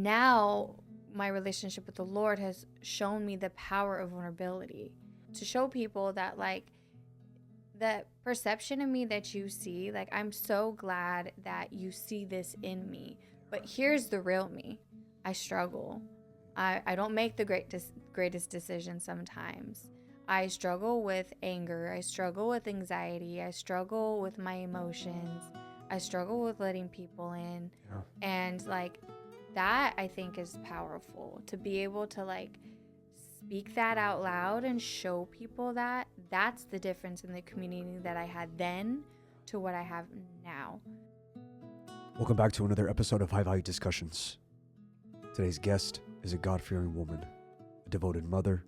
now my relationship with the Lord has shown me the power of vulnerability to show people that, like, the perception of me that you see, like, I'm so glad that you see this in me. But here's the real me. I struggle. I don't make the greatest decisions sometimes. I struggle with anger. I struggle with anxiety. I struggle with my emotions. I struggle with letting people in. Yeah. And, like, that I think is powerful, to be able to, like, speak that out loud and show people that. That's the difference in the community that I had then to what I have now. Welcome back to another episode of High Value Discussions. Today's guest is a God-fearing woman, a devoted mother,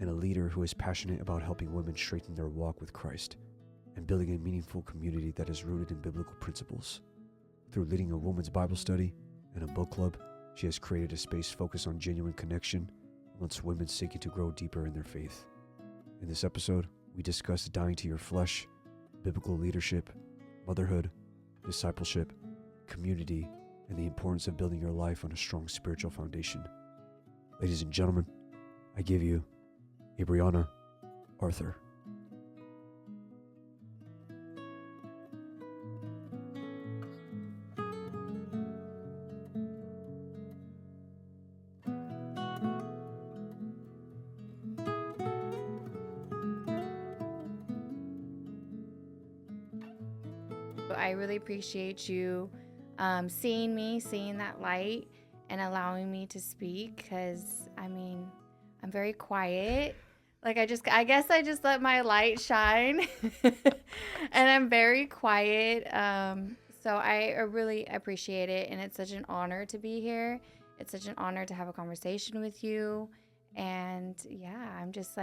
and a leader who is passionate about helping women strengthen their walk with Christ and building a meaningful community that is rooted in biblical principles. Through leading a women's Bible study and a book club, she has created a space focused on genuine connection amongst women seeking to grow deeper in their faith. In this episode, we discuss dying to your flesh, biblical leadership, motherhood, discipleship, community, and the importance of building your life on a strong spiritual foundation. Ladies and gentlemen, I give you Abrianna Arthur. I really appreciate you seeing that light and allowing me to speak, because I mean, I'm very quiet. Like, I guess I just let my light shine and I'm very quiet. So I really appreciate it, and it's such an honor to be here. It's such an honor to have a conversation with you. And yeah, I'm just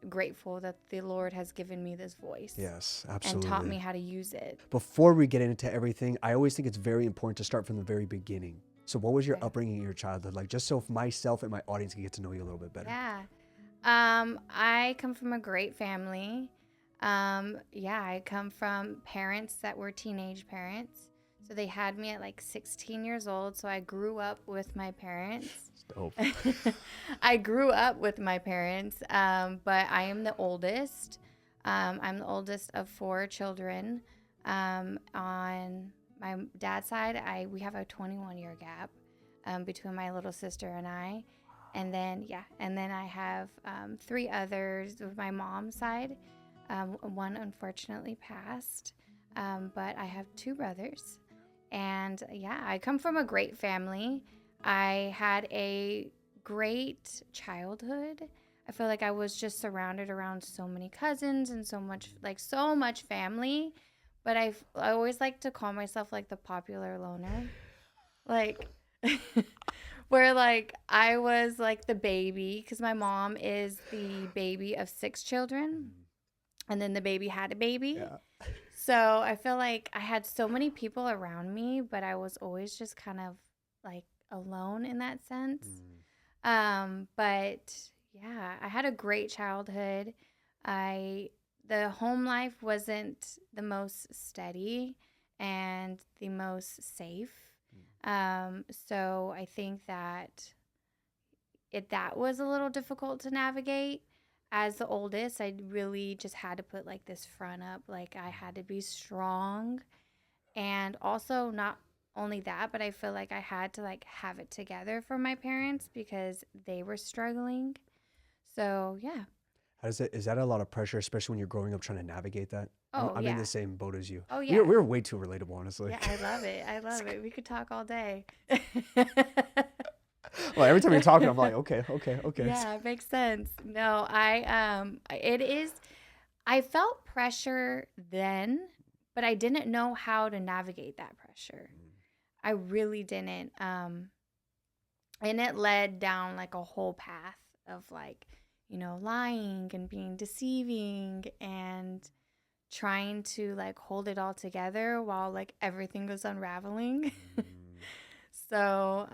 grateful that the Lord has given me this voice. Yes, absolutely. And taught me how to use it. Before we get into everything, I always think it's very important to start from the very beginning. So what was your upbringing in your childhood like, just so myself and my audience can get to know you a little bit better? Yeah. I come from a great family. I come from parents that were teenage parents. So they had me at like 16 years old. So I grew up with my parents. Dope. I grew up with my parents, but I am the oldest. I'm the oldest of 4 children. On my dad's side, we have a 21-year gap between my little sister and I. And then I have 3 others with my mom's side. One unfortunately passed, but I have 2 brothers. And yeah, I come from a great family. I had a great childhood. I feel like I was just surrounded around so many cousins and so much family. But I always like to call myself like the popular loner. Like, where like I was like the baby, because my mom is the baby of 6 children. And then the baby had a baby. Yeah. So I feel like I had so many people around me, but I was always just kind of like alone in that sense. But yeah, I had a great childhood. The home life wasn't the most steady and the most safe. So I think that that was a little difficult to navigate. As the oldest, I really just had to put like this front up. Like, I had to be strong, and also not only that, but I feel like I had to like have it together for my parents because they were struggling. So yeah. Is that a lot of pressure, especially when you're growing up trying to navigate that? I'm in the same boat as you. Oh yeah. We're way too relatable, honestly. Yeah, I love it. I love it. We could talk all day. Well, every time you're talking, I'm like, okay. Yeah, it makes sense. No, I felt pressure then, but I didn't know how to navigate that pressure. I really didn't. And it led down like a whole path of like, lying and being deceiving and trying to like hold it all together while like everything was unraveling. So,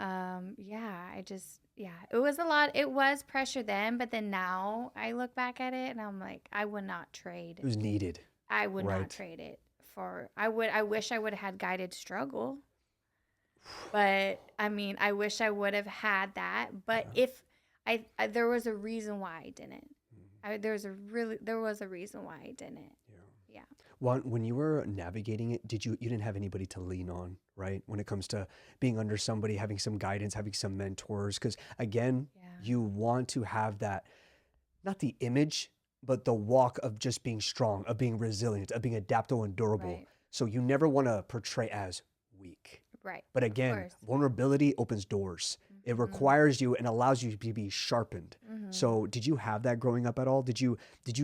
it was a lot. It was pressure then, but then now I look back at it and I'm like, I would not trade. It was needed. I would not trade it for, I wish I would have had guided struggle. But I mean, I wish I would have had that. But Yeah. if there was a reason why I didn't. Mhm. There was a reason why I didn't. Yeah. Yeah. Well, when you were navigating it, you didn't have anybody to lean on, right? When it comes to being under somebody, having some guidance, having some mentors, because again, Yeah. you want to have that, not the image, but the walk of just being strong, of being resilient, of being adaptable and durable. Right. So you never want to portray as weak. Right. But Of again, course. vulnerability opens doors. It Mhm. requires you and allows you to be sharpened. Mhm. So did you have that growing up at all? Did you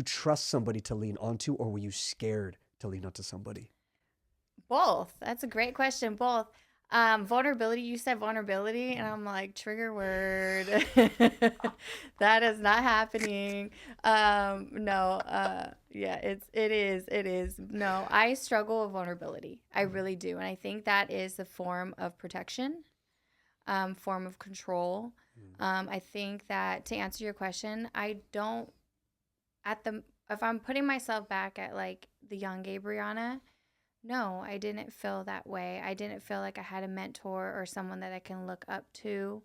trust somebody to lean onto, or were you scared to lean onto somebody? Both. That's a great question. Both. Vulnerability, you said vulnerability, and I'm like, trigger word. That is not happening. No, yeah, it is. No, I struggle with vulnerability. I Mhm. really do. And I think that is a form of protection, form of control. Mhm. I think that to answer your question, I don't at the if I'm putting myself back at like the young Abrianna, no, I didn't feel that way. I didn't feel like I had a mentor or someone that I can look up to,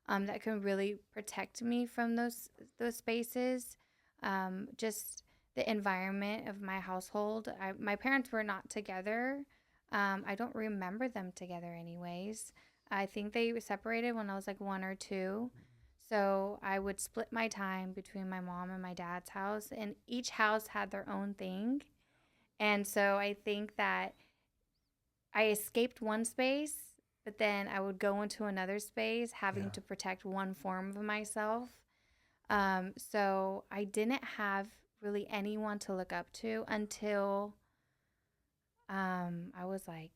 that can really protect me from those spaces. Just the environment of my household. My parents were not together. I don't remember them together, anyways. I think they separated when I was like 1 or 2. So I would split my time between my mom and my dad's house, and each house had their own thing. And so I think that I escaped one space, but then I would go into another space having Yeah. to protect one form of myself. So I didn't have really anyone to look up to until I was like,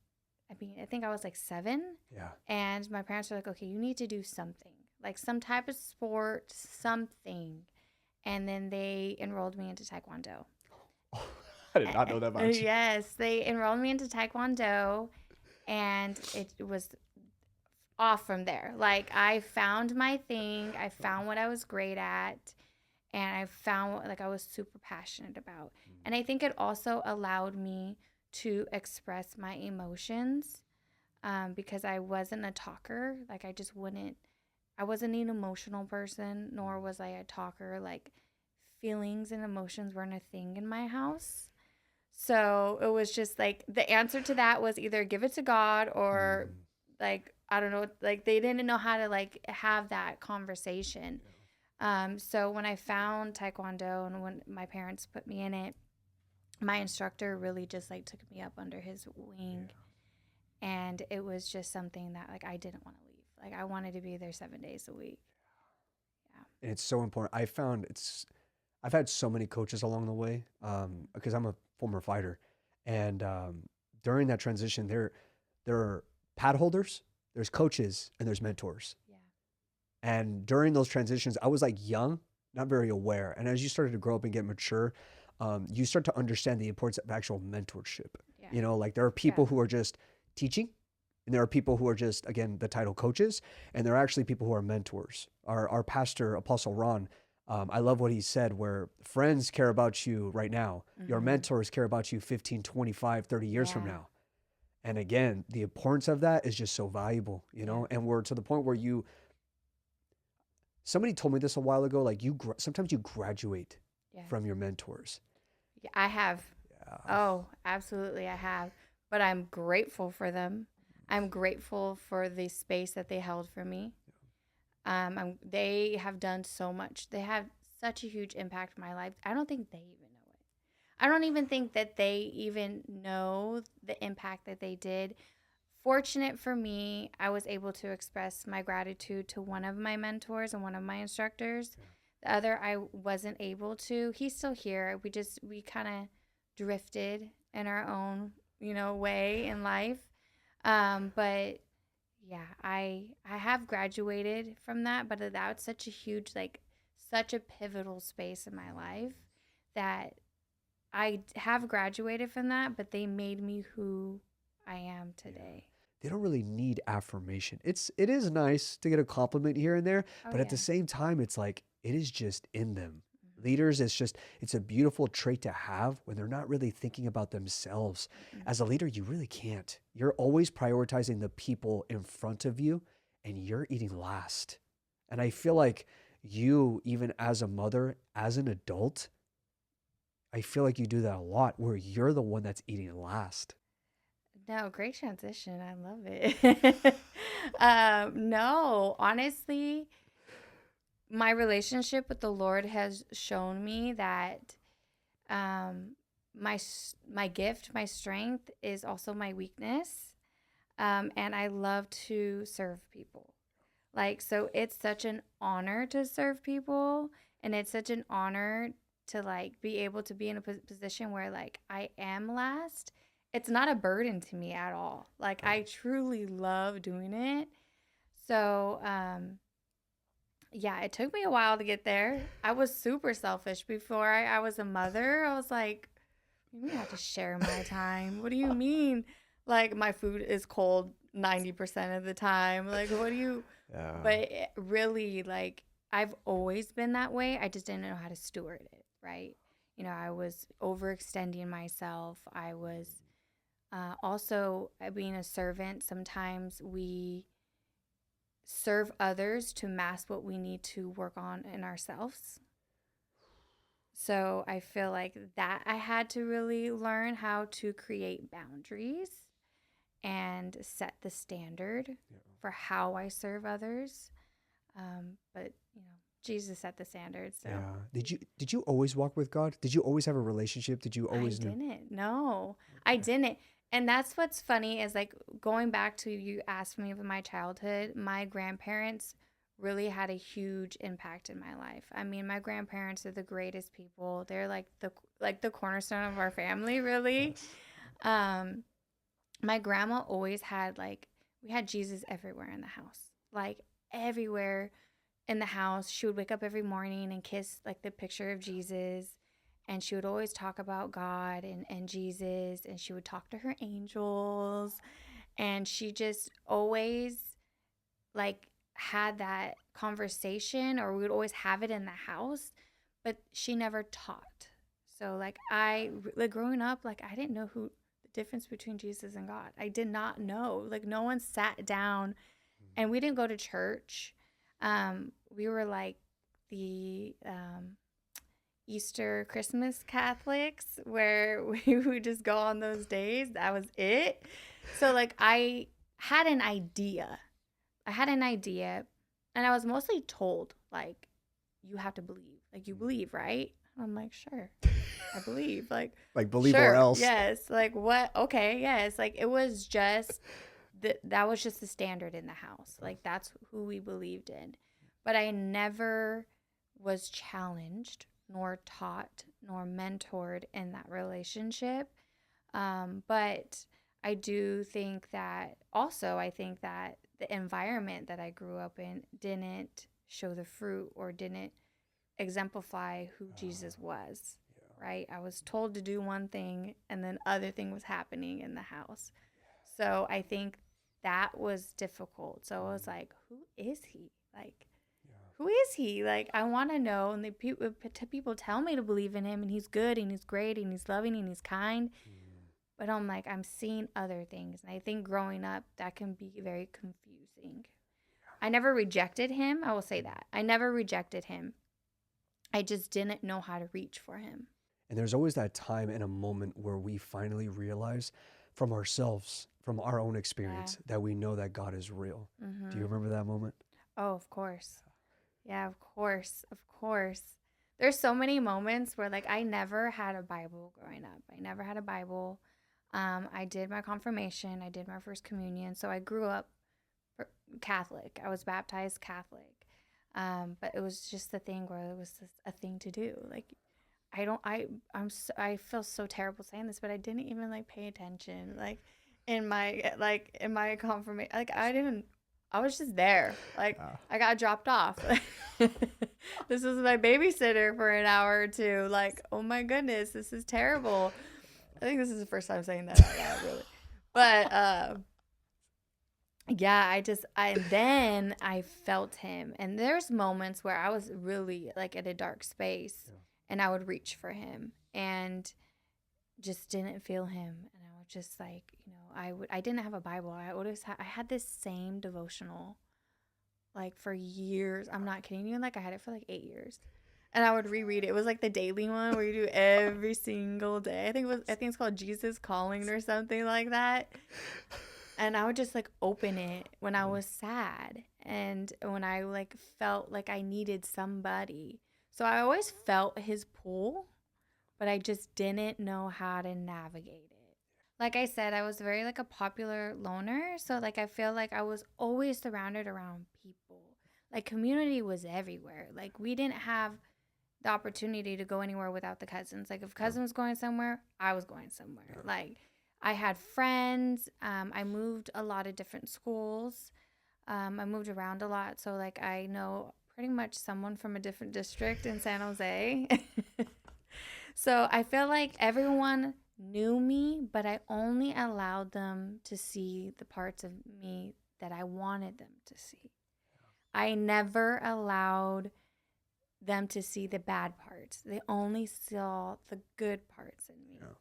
I think I was like 7. Yeah. And my parents were like, okay, you need to do something, like some type of sport, something. And then they enrolled me into Taekwondo. I did not know that about you. Yes, they enrolled me into Taekwondo, and it was off from there. Like I found my thing, I found what I was great at, and I found what like I was super passionate about. And I think it also allowed me to express my emotions, because I wasn't a talker. Like I wasn't an emotional person, nor was I a talker. Like feelings and emotions weren't a thing in my house. So it was just like the answer to that was either give it to God or Mm. like I don't know, like they didn't know how to like have that conversation. So when I found Taekwondo and when my parents put me in it, my instructor really just like took me up under his wing, and it was just something that like I didn't want to leave. Like I wanted to be there 7 days a week. Yeah. And it's so important. I've had so many coaches along the way, because I'm a former fighter, and during that transition, there are pad holders, there's coaches, and there's mentors. Yeah. And during those transitions, I was like young, not very aware. And as you started to grow up and get mature, you start to understand the importance of actual mentorship. Yeah. Like there are Yeah. people who are just teaching, and there are people who are just, again, the title coaches, and there are actually people who are mentors. Our pastor, Apostle Ron, I love what he said, where friends care about you right now. Your Mhm. mentors care about you 15, 25, 30 years from Yeah. now. And again, the importance of that is just so valuable, Yeah. and we're to the point where somebody told me this a while ago, like sometimes you graduate Yes. from your mentors. Yeah, I have. Yeah. Oh, absolutely, I have. But I'm grateful for them. I'm grateful for the space that they held for me. They have done so much. They have such a huge impact in my life. I don't think they even know it. I don't even think that they even know the impact that they did. Fortunate for me, I was able to express my gratitude to one of my mentors and one of my instructors. The other I wasn't able to. He's still here. We kind of drifted in our own, way in life. But yeah, I have graduated from that, but that's such a huge like such a pivotal space in my life that I have graduated from that, but they made me who I am Yeah. today. They don't really need affirmation. It is nice to get a compliment here and there, Oh but at the yeah. same time, it's like it is just in them. Leaders, it's a beautiful trait to have when they're not really thinking about themselves. As a leader, you really can't. You're always prioritizing the people in front of you, and you're eating last. And I feel like you, even as a mother, as an adult, I feel like you do that a lot where you're the one that's eating last. No, great transition. I love it. No, honestly, my relationship with the Lord has shown me that um, my gift, my strength is also my weakness, and I love to serve people. Like, so it's such an honor to serve people, and it's such an honor to like be able to be in a position where like I am last. It's not a burden to me at all. Like I truly love doing it. So, yeah, it took me a while to get there. I was super selfish before I was a mother. I was like, you have to share my time. What do you mean? Like my food is cold 90% of the time. Like, what do you? Yeah. But really, like, I've always been that way. I just didn't know how to steward it, right? You know, I was overextending myself. I was also being a servant. Sometimes we serve others to mask what we need to work on in ourselves. So I feel like that I had to really learn how to create boundaries and set the standard for how I serve others. But you know, Jesus set the standard. So Yeah. Did you always walk with God? Did you always have a relationship? Did you I always know? didn't. No, I didn't. And that's what's funny is like going back to you asked me of my childhood, my grandparents really had a huge impact in my life. I mean, my grandparents are the greatest people. They're like the cornerstone of our family, really. Yes. Um, my grandma always had like we had Jesus everywhere in the house. Like everywhere in the house. She would wake up every morning and kiss like the picture of Jesus. And she would always talk about God and Jesus. And she would talk to her angels. And she just always like had that conversation, or we would always have it in the house, but she never taught. So like like growing up, like I didn't know who the difference between Jesus and God. I did not know. Like no one sat down, and we didn't go to church. We were like the Easter Christmas Catholics where we would just go on those days. That was it. So like I had an idea. I had an idea, and I was mostly told like you have to believe. Like you believe, right? I'm like, sure. I believe. Like believe or Sure. else. Yes. Like what? Okay. Yes. Like it was just that was just the standard in the house. Like that's who we believed in. But I never was challenged nor taught nor mentored in that relationship. But I do think that also I think that the environment that I grew up in didn't show the fruit or didn't exemplify who Jesus was. Right? I was told to do one thing and then other thing was happening in the house. So I think that was difficult. So I was like, who is he? Like, who is he? Like, I want to know. And people tell me to believe in him, and he's good, and he's great, and he's loving, and he's kind. But I'm like, I'm seeing other things. And I think growing up, that can be very confusing. I never rejected him. I will say that. I never rejected him. I just didn't know how to reach for him. And there's always that time and a moment where we finally realize from ourselves, from our own experience, that we know that God is real. Mm-hmm. Do you remember that moment? Oh, of course. Yeah, of course. Of course. There's so many moments where like I never had a Bible growing up. I never had a Bible. I did my confirmation. I did my first communion. So I grew up Catholic. I was baptized Catholic. But it was just the thing where it was just a thing to do. Like I feel so terrible saying this, but I didn't even like pay attention. Like in my confirmation, like I was just there. Like I got dropped off. This was my babysitter for an hour or two. Like, oh my goodness, this is terrible. I think this is the first time saying that out loud, really. But yeah, then I felt him, and there's moments where I was really like at a dark space, and I would reach for him and just didn't feel him. And I was just like, I didn't have a Bible. I had this same devotional like for years. I'm not kidding you. Like I had it for like 8 years. And I would reread it. It was like the daily one where you do every single day. I think it's called Jesus Calling or something like that. And I would just like open it when I was sad and when I like felt like I needed somebody. So I always felt his pull, but I just didn't know how to navigate it. Like I said, I was very like a popular loner. So like I feel like I was always surrounded around people. Like community was everywhere. Like we didn't have the opportunity to go anywhere without the cousins. Like if cousin was going somewhere, I was going somewhere. Like I had friends. I moved a lot of different schools. I moved around a lot. So like I know pretty much someone from a different district in San Jose. So I feel like everyone knew me, but I only allowed them to see the parts of me that I wanted them to see. I never allowed them to see the bad parts. They only saw the good parts in me. Yeah.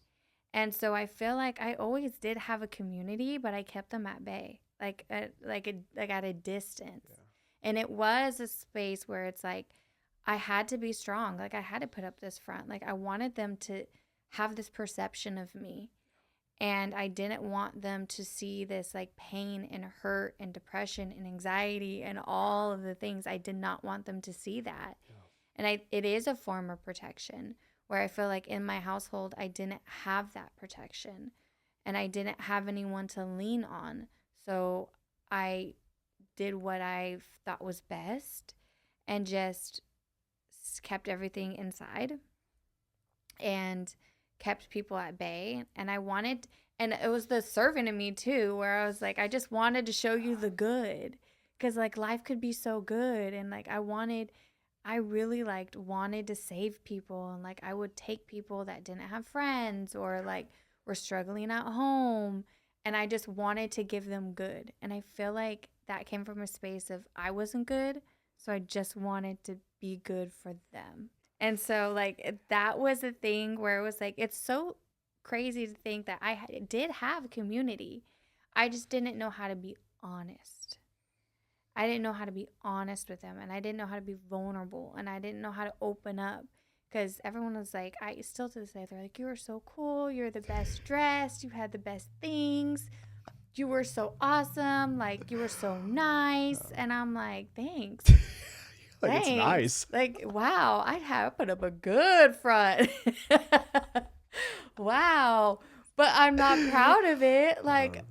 And so I feel like I always did have a community, but I kept them at bay, like at a distance. Yeah. And it was a space where it's like I had to be strong. Like I had to put up this front. Like I wanted them to have this perception of me. And I didn't want them to see this like pain and hurt and depression and anxiety and all of the things. I did not want them to see that. Yeah. And it is a form of protection where I feel like in my household, I didn't have that protection and I didn't have anyone to lean on. So I did what I thought was best and just kept everything inside and kept people at bay. And and it was the servant in me too, where I was like, I just wanted to show you the good because like life could be so good. And like, I really wanted to save people. And like, I would take people that didn't have friends or like were struggling at home. And I just wanted to give them good. And I feel like that came from a space of I wasn't good. So I just wanted to be good for them. And so like that was a thing where it was like, it's so crazy to think that I did have community. I just didn't know how to be honest. I didn't know how to be honest with them, and I didn't know how to be vulnerable, and I didn't know how to open up because everyone was like, I still to this day, they're like, you were so cool. You're the best dressed. You had the best things. You were so awesome. Like, you were so nice. And I'm like, thanks. Like, thanks. It's nice. Like, wow, put up a good front. Wow. But I'm not proud of it. Like,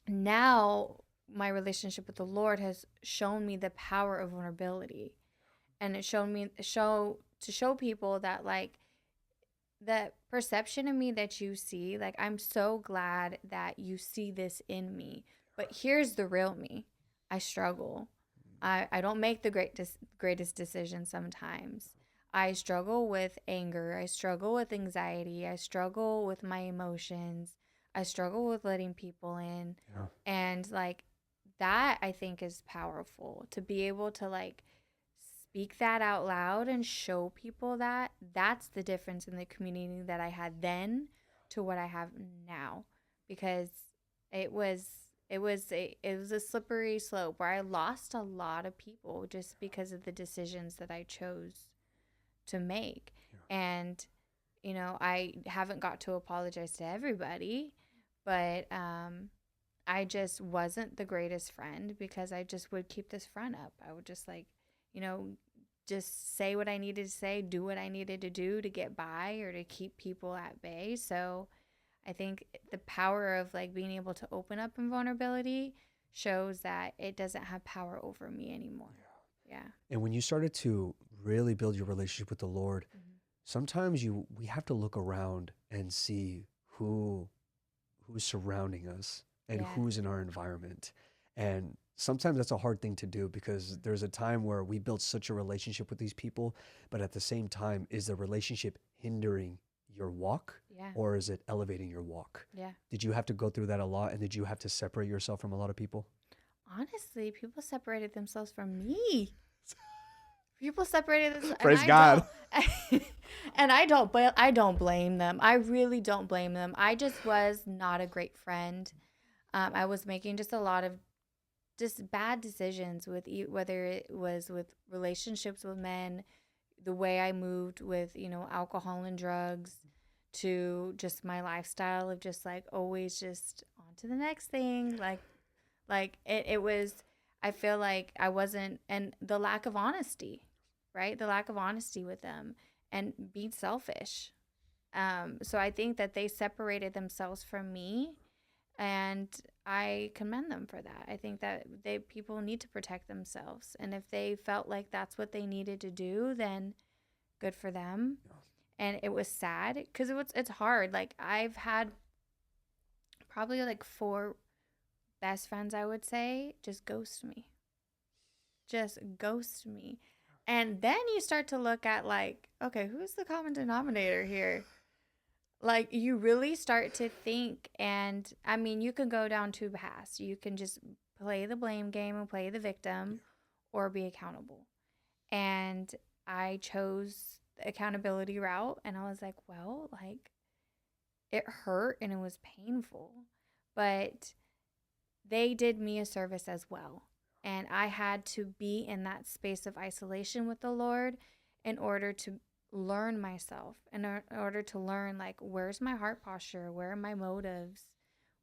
now my relationship with the Lord has shown me the power of vulnerability. And it showed me to show people that like the perception of me that you see, like I'm so glad that you see this in me. But here's the real me. I struggle. I don't make the greatest decisions sometimes. I struggle with anger. I struggle with anxiety. I struggle with my emotions. I struggle with letting people in. Yeah. And like that I think is powerful to be able to like speak that out loud and show people that. That's the difference in the community that I had then to what I have now, because it was a slippery slope where I lost a lot of people just because of the decisions that I chose to make. Yeah. And I haven't got to apologize to everybody, but I just wasn't the greatest friend because I just would keep this front up. I would just like, just say what I needed to say, do what I needed to do to get by or to keep people at bay. So I think the power of like being able to open up in vulnerability shows that it doesn't have power over me anymore. Yeah. And when you started to really build your relationship with the Lord, mm-hmm. sometimes we have to look around and see who's surrounding us and who's in our environment. And sometimes that's a hard thing to do because there's a time where we build such a relationship with these people, but at the same time, is the relationship hindering your walk or is it elevating your walk? Yeah. Did you have to go through that a lot, and did you have to separate yourself from a lot of people? Honestly, people separated themselves from me. People separated this, and Praise I God. don't. And I don't blame them. I really don't blame them. I just was not a great friend. I was making just a lot of just bad decisions with whether it was with relationships with men, the way I moved with, alcohol and drugs, to just my lifestyle of just like always just on to the next thing. Like it was, I feel like I wasn't, and the lack of honesty, right? The lack of honesty with them and being selfish. So I think that they separated themselves from me, and I commend them for that. I think that people need to protect themselves, and if they felt like that's what they needed to do, then good for them. And it was sad because it's hard. Like I've had probably like four best friends, I would say, just ghost me. And then you start to look at like, okay, who's the common denominator here? Like you really start to think, and I mean, you can go down two paths. You can just play the blame game and play the victim, or be accountable. And I chose the accountability route, and I was like, well, like it hurt and it was painful, but they did me a service as well. And I had to be in that space of isolation with the Lord in order to learn myself, in order to learn, like, where's my heart posture? Where are my motives?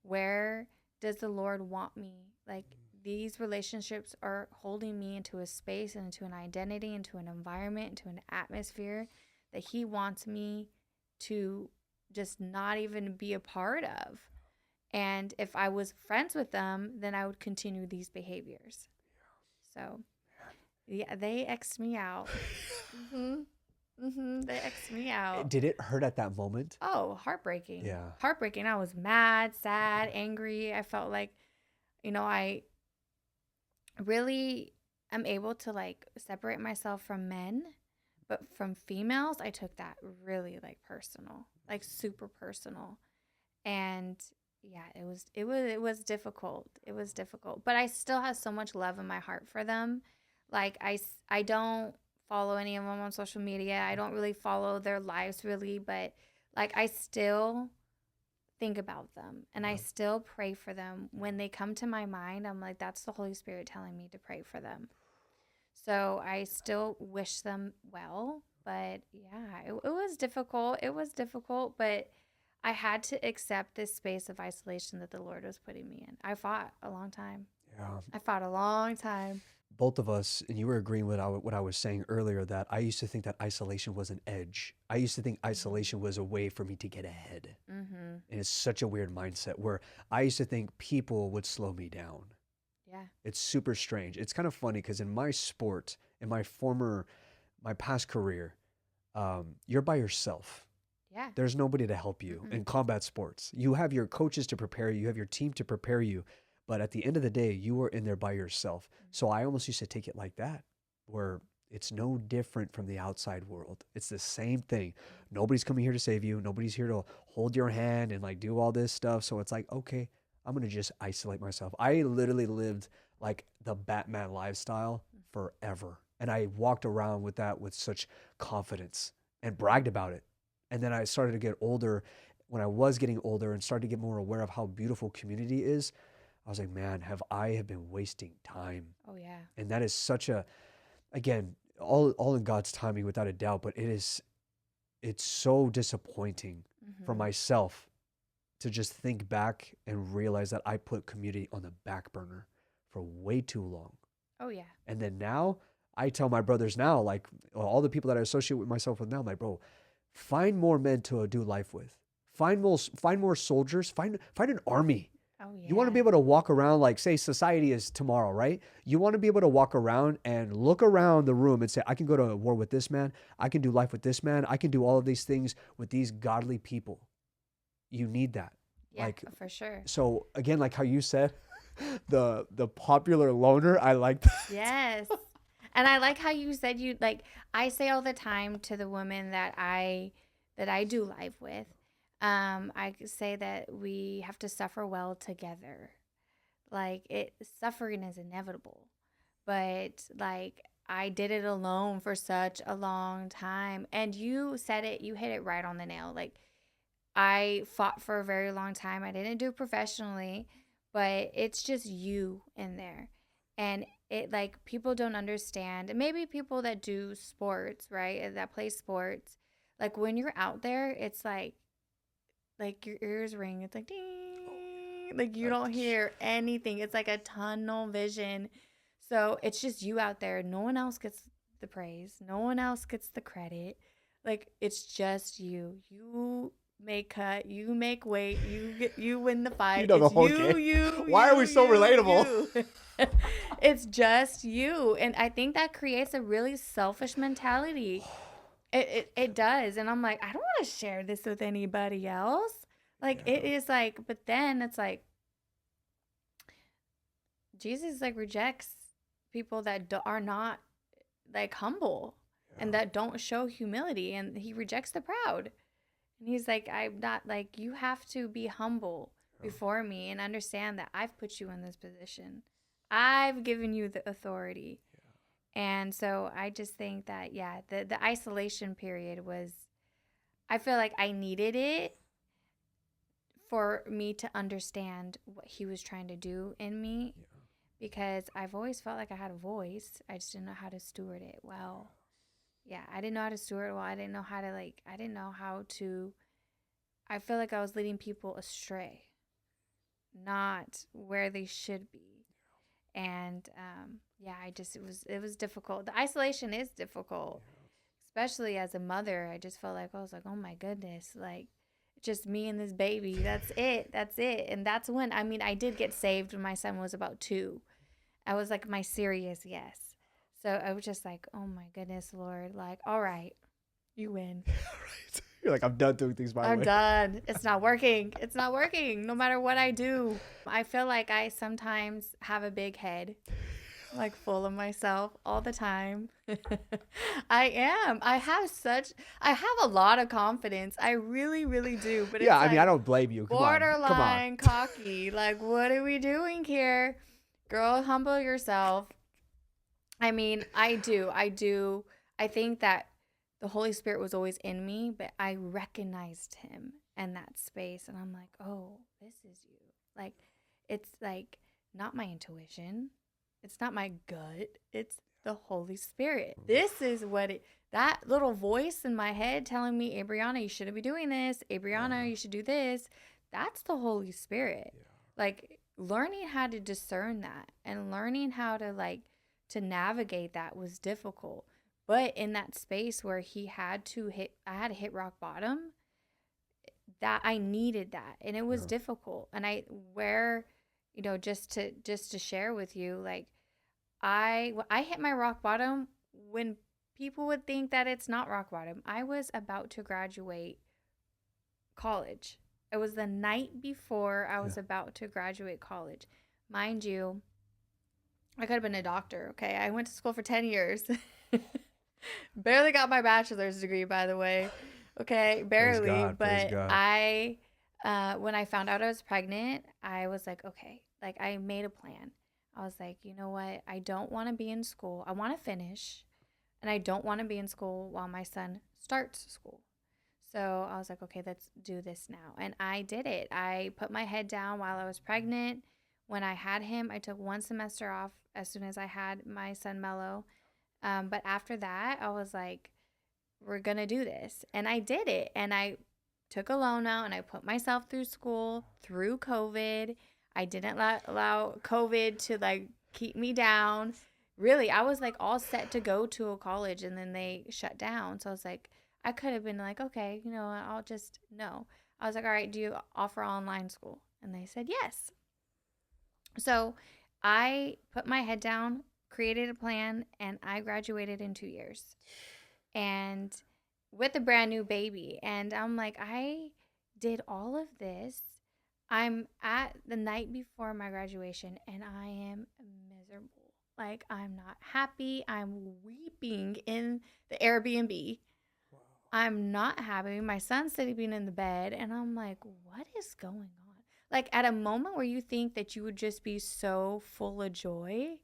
Where does the Lord want me? Like, these relationships are holding me into a space and into an identity, into an environment, into an atmosphere that He wants me to just not even be a part of. And if I was friends with them, then I would continue these behaviors. So, yeah, they X'd me out. They X'd me out. Did it hurt at that moment? Oh, heartbreaking. Yeah. Heartbreaking. I was mad, sad, angry. I felt like, I really am able to like separate myself from men, but from females, I took that really like personal, like super personal. And yeah, it was difficult. It was difficult, but I still have so much love in my heart for them. Like I don't follow any of them on social media. I don't really follow their lives really, but like I still think about them, and I still pray for them. When they come to my mind, I'm like, that's the Holy Spirit telling me to pray for them. So I still wish them well, but yeah, it was difficult. It was difficult, but I had to accept this space of isolation that the Lord was putting me in. I fought a long time. Yeah. I fought a long time. Both of us, and you were agreeing with what I was saying earlier, that I used to think that isolation was an edge. I used to think isolation was a way for me to get ahead. Mm-hmm. And it's such a weird mindset where I used to think people would slow me down. Yeah. It's super strange. It's kind of funny because in my sport, in my past career, you're by yourself. Yeah. There's nobody to help you in combat sports. You have your coaches to prepare you, you have your team to prepare you. But at the end of the day, you are in there by yourself. So I almost used to take it like that, where it's no different from the outside world. It's the same thing. Nobody's coming here to save you. Nobody's here to hold your hand and like do all this stuff. So it's like, okay, I'm going to just isolate myself. I literally lived like the Batman lifestyle forever. And I walked around with that with such confidence and bragged about it. And then I started to get older. When I was getting older and started to get more aware of how beautiful community is, I was like, man, I have been wasting time. Oh yeah. And that is such a, again, all in God's timing without a doubt, but it's so disappointing for myself to just think back and realize that I put community on the back burner for way too long. Oh yeah. And then now I tell my brothers now, like all the people that I associate with myself with now, I'm like, bro, find more men to do life with. Find more soldiers. Find an army. Oh yeah. You want to be able to walk around, like say society is tomorrow, right? You want to be able to walk around and look around the room and say, I can go to war with this man. I can do life with this man. I can do all of these things with these godly people. You need that. Yeah, like for sure. So again, like how you said, the popular loner, I like that. Yes. And I like how you said I say all the time to the women that I do life with, I say that we have to suffer well together. Like suffering is inevitable, but like I did it alone for such a long time. And you said it, you hit it right on the nail. Like, I fought for a very long time. I didn't do it professionally, but it's just you in there. And it, like, people don't understand. And maybe people that do sports, right? That play sports. Like, when you're out there, it's like your ears ring. It's like ding. Like, you don't hear anything. It's like a tunnel vision. So it's just you out there. No one else gets the praise. No one else gets the credit. Like, it's just you. You make cut. You make weight. You win the fight. You know the It's whole you, game. you. Why are we so relatable? You. It's just you, and I think that creates a really selfish mentality. It does, and I'm like, I don't want to share this with anybody else. Like, it is like, but then it's like Jesus like rejects people that are not like humble and that don't show humility, and he rejects the proud. And he's like, I'm not like, you have to be humble before me and understand that I've put you in this position. I've given you the authority. And so I just think that, yeah, the isolation period was, I feel like I needed it for me to understand what he was trying to do in me, because I've always felt like I had a voice. I just didn't know how to steward it well. Yeah, I didn't know how to steward it well. I didn't know how to, like, I didn't know how to, I feel like I was leading people astray, not where they should be. And yeah, it was difficult. The isolation is difficult, especially as a mother. I just felt like, I was like, oh my goodness, like, just me and this baby. That's it. And that's when, I mean, I did get saved when my son was about 2. I was like, my serious yes. So I was just like, oh my goodness, Lord, like, all right, you win. Right. You're like, I'm done doing things my way. I'm done. It's not working. It's not working. No matter what I do. I feel like I sometimes have a big head, like full of myself all the time. I am. I have a lot of confidence. I really, really do. But yeah, it's I mean, I like don't blame you. Come borderline on. cocky. Like, what are we doing here? Girl, humble yourself. I mean, I do. I think that the Holy Spirit was always in me, but I recognized him in that space. And I'm like, oh, this is you. Like, it's like not my intuition. It's not my gut. It's the Holy Spirit. This is that little voice in my head telling me, Abrianna, you shouldn't be doing this. Abrianna, you should do this. That's the Holy Spirit. Yeah. Like, learning how to discern that and learning how to, like, to navigate that was difficult. But in that space where I had to hit rock bottom, that I needed that, and it was difficult. And just to share with you, like, I hit my rock bottom when people would think that it's not rock bottom. I was about to graduate college. It was the night before I was about to graduate college. Mind you, I could have been a doctor, okay? I went to school for 10 years. Barely got my bachelor's degree, by the way. Okay, barely. Praise God, but I, when I found out I was pregnant, I was like, okay, like, I made a plan. I was like, you know what? I don't want to be in school. I want to finish, and I don't want to be in school while my son starts school. So I was like, okay, let's do this now. And I did it. I put my head down while I was pregnant. When I had him, I took 1 semester off as soon as I had my son Mello. But after that, I was like, we're going to do this. And I did it. And I took a loan out and I put myself through school through COVID. I didn't allow COVID to, like, keep me down. Really, I was, like, all set to go to a college, and then they shut down. So I was like, I could have been like, okay, you know, I'll just, no. I was like, all right, do you offer online school? And they said yes. So I put my head down, created a plan, and I graduated in 2 years. And with a brand new baby. And I'm like, I did all of this. I'm at the night before my graduation, and I am miserable. Like, I'm not happy. I'm weeping in the Airbnb. Wow. I'm not happy. My son's sleeping in the bed, and I'm like, what is going on? Like, at a moment where you think that you would just be so full of joy.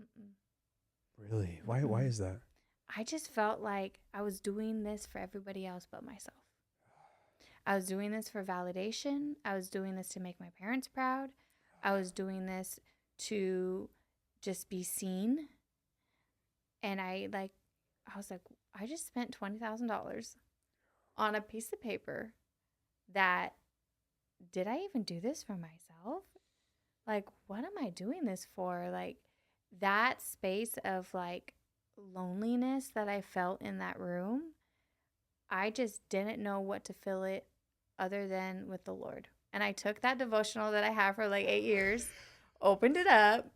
Mm-mm. Really? Why is that? I just felt like I was doing this for everybody else but myself. I was doing this for validation. I was doing this to make my parents proud. I was doing this to just be seen. And I was like, I just spent $20,000 on a piece of paper that, did I even do this for myself? Like, what am I doing this for? Like, that space of like loneliness that I felt in that room, I just didn't know what to fill it other than with the Lord. And I took that devotional that I have for like 8 years, opened it up,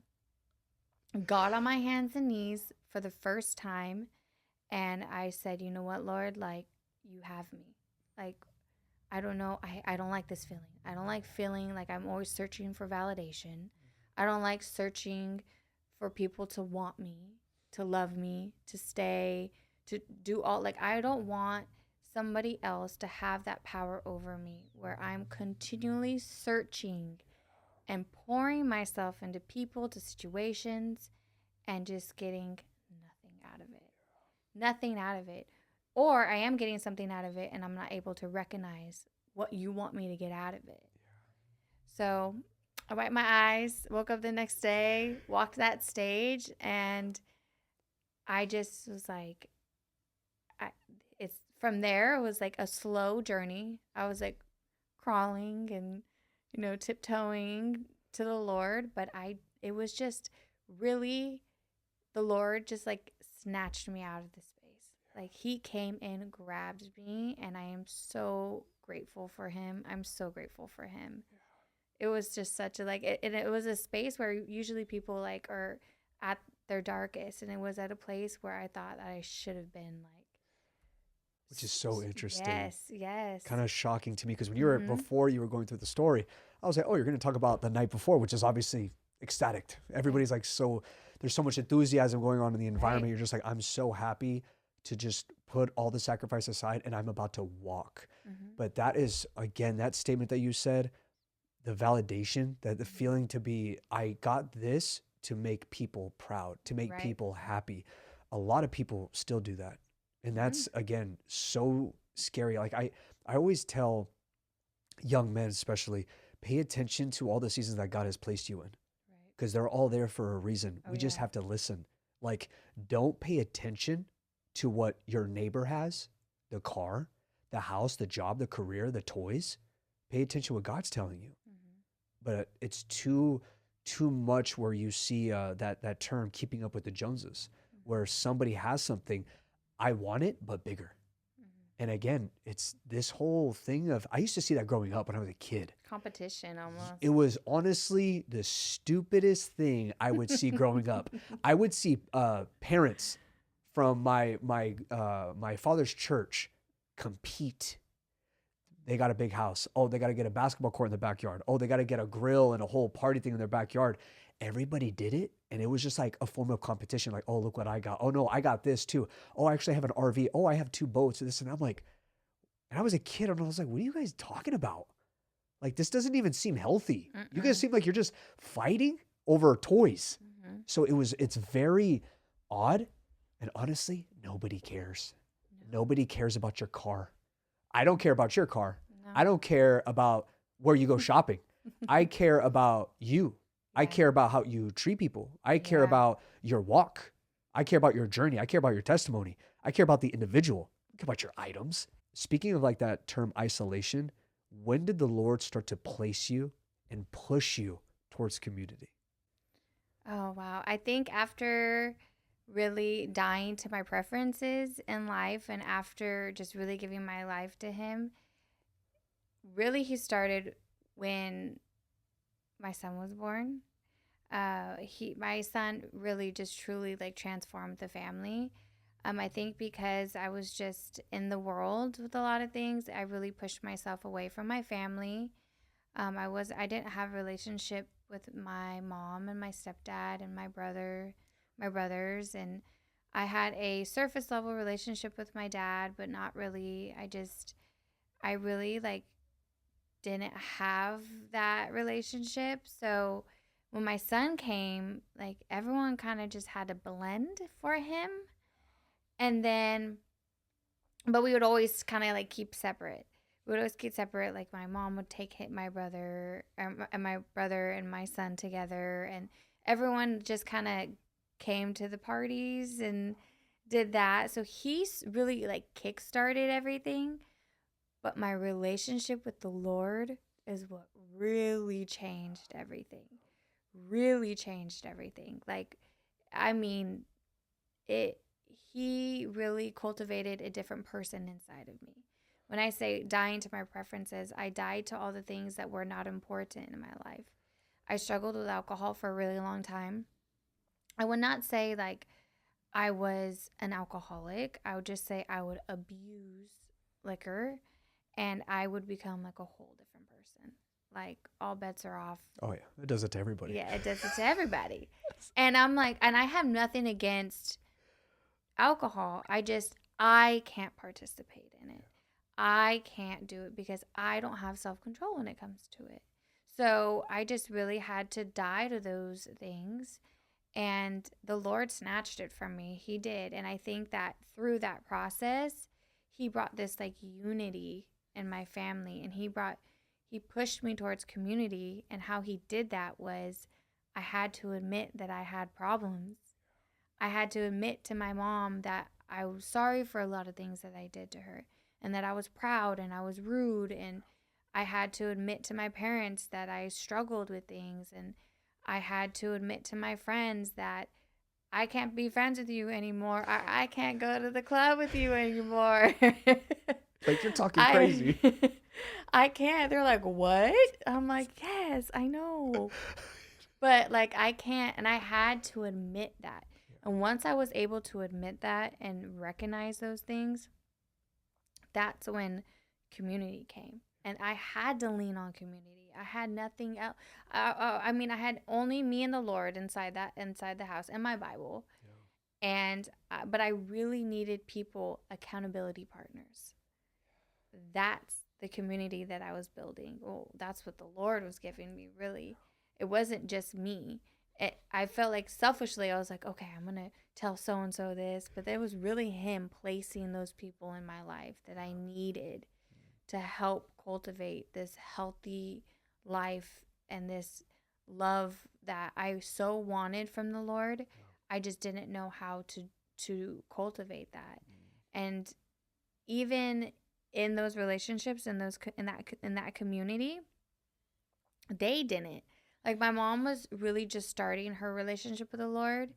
got on my hands and knees for the first time, and I said, you know what, Lord, like, you have me. Like, I don't know. I don't like this feeling. I don't like feeling like I'm always searching for validation. I don't like searching for people to want me, to love me, to stay, to do all. Like, I don't want somebody else to have that power over me where I'm continually searching and pouring myself into people, to situations, and just getting nothing out of it. Nothing out of it. Or I am getting something out of it and I'm not able to recognize what you want me to get out of it. So I wiped my eyes, woke up the next day, walked that stage, and I just was like, it's from there, it was like a slow journey. I was like crawling and, tiptoeing to the Lord, but it was just really, the Lord just like snatched me out of the space. Like, he came and grabbed me, and I am so grateful for him. I'm so grateful for him. It was just such a it was a space where usually people like are at their darkest, and it was at a place where I thought that I should have been like, Which is so interesting. Yes. Kind of shocking to me, because when you were before you were going through the story, I was like, oh, you're going to talk about the night before, which is obviously ecstatic. Everybody's like, so there's so much enthusiasm going on in the environment. Right. You're just like, I'm so happy to just put all the sacrifice aside and I'm about to walk. But that is, again, that statement that you said, the validation, that the feeling to be, I got this to make people proud, to make people happy. A lot of people still do that. And that's, again, so scary. Like I always tell young men, especially, pay attention to all the seasons that God has placed you in, because they're all there for a reason. We just have to listen. Like, don't pay attention to what your neighbor has, the car, the house, the job, the career, the toys. Pay attention to what God's telling you. But it's too much where you see that term, keeping up with the Joneses, where somebody has something, I want it, but bigger. And again, it's this whole thing of, I used to see that growing up when I was a kid. Competition almost. It was honestly the stupidest thing I would see growing up. I would see parents from my father's church compete. They got a big house. Oh, they got to get a basketball court in the backyard. Oh, they got to get a grill and a whole party thing in their backyard. Everybody did it. And it was just like a form of competition. Like, oh, look what I got. Oh no, I got this too. Oh, I actually have an RV. Oh, I have 2 boats. And this, and I'm like, and I was a kid and I was like, what are you guys talking about? Like, this doesn't even seem healthy. You guys seem like you're just fighting over toys. So it's very odd. And honestly, nobody cares. Nobody cares about your car. I don't care about your car. No. I don't care about where you go shopping. I care about you. Yeah. I care about how you treat people. I care about your walk. I care about your journey. I care about your testimony. I care about the individual. I care about your items. Speaking of like that term isolation, when did the Lord start to place you and push you towards community? Oh, wow. I think after really dying to my preferences in life, and after just really giving my life to him, really he started when my son was born. My son really just truly like transformed the family. I think because I was just in the world with a lot of things, I really pushed myself away from my family. I didn't have a relationship with my mom and my stepdad and my brothers, and I had a surface level relationship with my dad, but not really. I really like didn't have that relationship. So when my son came, like everyone kind of just had to blend for him. And then, but we would always kind of like keep separate. We would always keep separate. Like my mom would take my brother and my brother and my son together, and everyone just kind of came to the parties and did that. So he's really like kickstarted everything. But my relationship with the Lord is what really changed everything. Really changed everything. Like, I mean, it he really cultivated a different person inside of me. When I say dying to my preferences, I died to all the things that were not important in my life. I struggled with alcohol for a really long time. I would not say like I was an alcoholic. I would just say I would abuse liquor and I would become like a whole different person. Like all bets are off. Oh yeah, it does it to everybody. Yeah, it does it to everybody. And I'm like, and I have nothing against alcohol. I can't participate in it. I can't do it because I don't have self-control when it comes to it. So I just really had to die to those things. And the Lord snatched it from me. He did. And I think that through that process, he brought this like unity in my family. And he pushed me towards community. And how he did that was I had to admit that I had problems. I had to admit to my mom that I was sorry for a lot of things that I did to her and that I was proud and I was rude. And I had to admit to my parents that I struggled with things. And I had to admit to my friends that I can't be friends with you anymore. I can't go to the club with you anymore. Like you're talking crazy. I can't. They're like, what? I'm like, yes, I know. But like, I can't. And I had to admit that. And once I was able to admit that and recognize those things, that's when community came. And I had to lean on community. I had nothing else. I mean, I had only me and the Lord inside the house and my Bible. Yeah. And but I really needed people, accountability partners. That's the community that I was building. Well, that's what the Lord was giving me, really. It wasn't just me. I felt like selfishly, I was like, okay, I'm going to tell so-and-so this. But it was really him placing those people in my life that I needed to help cultivate this healthy life and this love that I so wanted from the Lord. I just didn't know how to cultivate that. And even in those relationships, in that community, they didn't. Like my mom was really just starting her relationship with the Lord,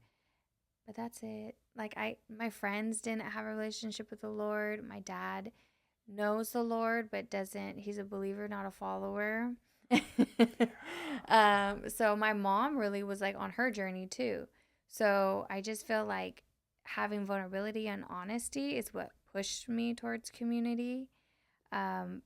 but that's it. Like my friends didn't have a relationship with the Lord. My dad knows the Lord, but doesn't. He's a believer, not a follower. So my mom really was like on her journey too. So I just feel like having vulnerability and honesty is what pushed me towards community. And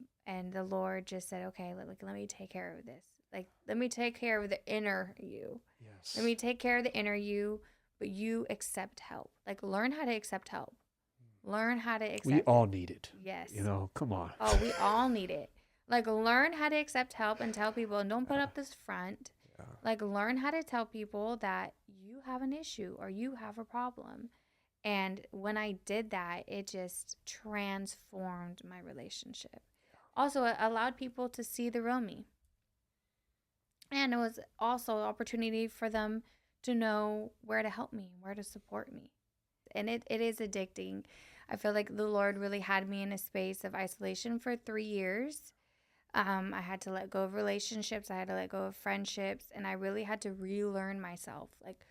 the Lord just said, okay, let me take care of this. Like, let me take care of the inner you. Yes. Let me take care of the inner you, but you accept help. Like, learn how to accept help. Learn how to accept We all need it. Yes. You know, come on. Oh, we all need it. Like, learn how to accept help and tell people, and don't put up this front. Yeah. Like, learn how to tell people that you have an issue or you have a problem. And when I did that, it just transformed my relationship. Also, it allowed people to see the real me. And it was also an opportunity for them to know where to help me, where to support me. And it is addicting. I feel like the Lord really had me in a space of isolation for 3 years. I had to let go of relationships. I had to let go of friendships. And I really had to relearn myself, like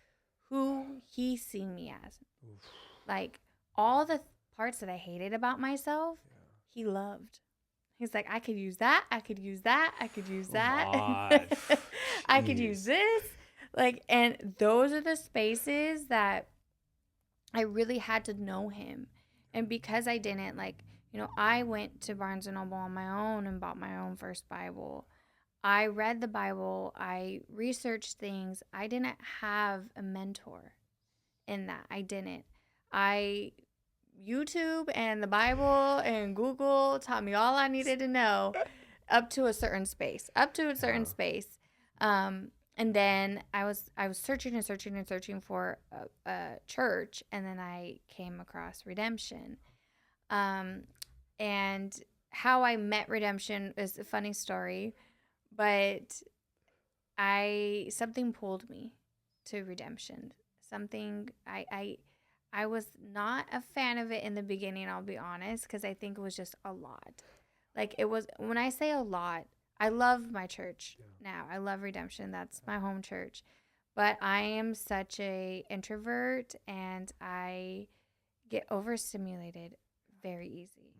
who he seen me as. Oof. Like all the parts that I hated about myself, he loved. He's like, I could use that. I could use that. I could use that. I could use this. Like, and those are the spaces that I really had to know him. And because I didn't, like, you know, I went to Barnes & Noble on my own and bought my own first Bible. I read the Bible. I researched things. I didn't have a mentor in that. I didn't. YouTube and the Bible and Google taught me all I needed to know up to a certain space. And then I was searching and searching and searching for a church, and then I came across Redemption. Um, and how I met Redemption is a funny story, but I something pulled me to Redemption. Something I was not a fan of it in the beginning, I'll be honest, because I think it was just a lot. Like it was when I say a lot, I love my church now. I love Redemption. That's my home church. But I am such a introvert and I get overstimulated very easy.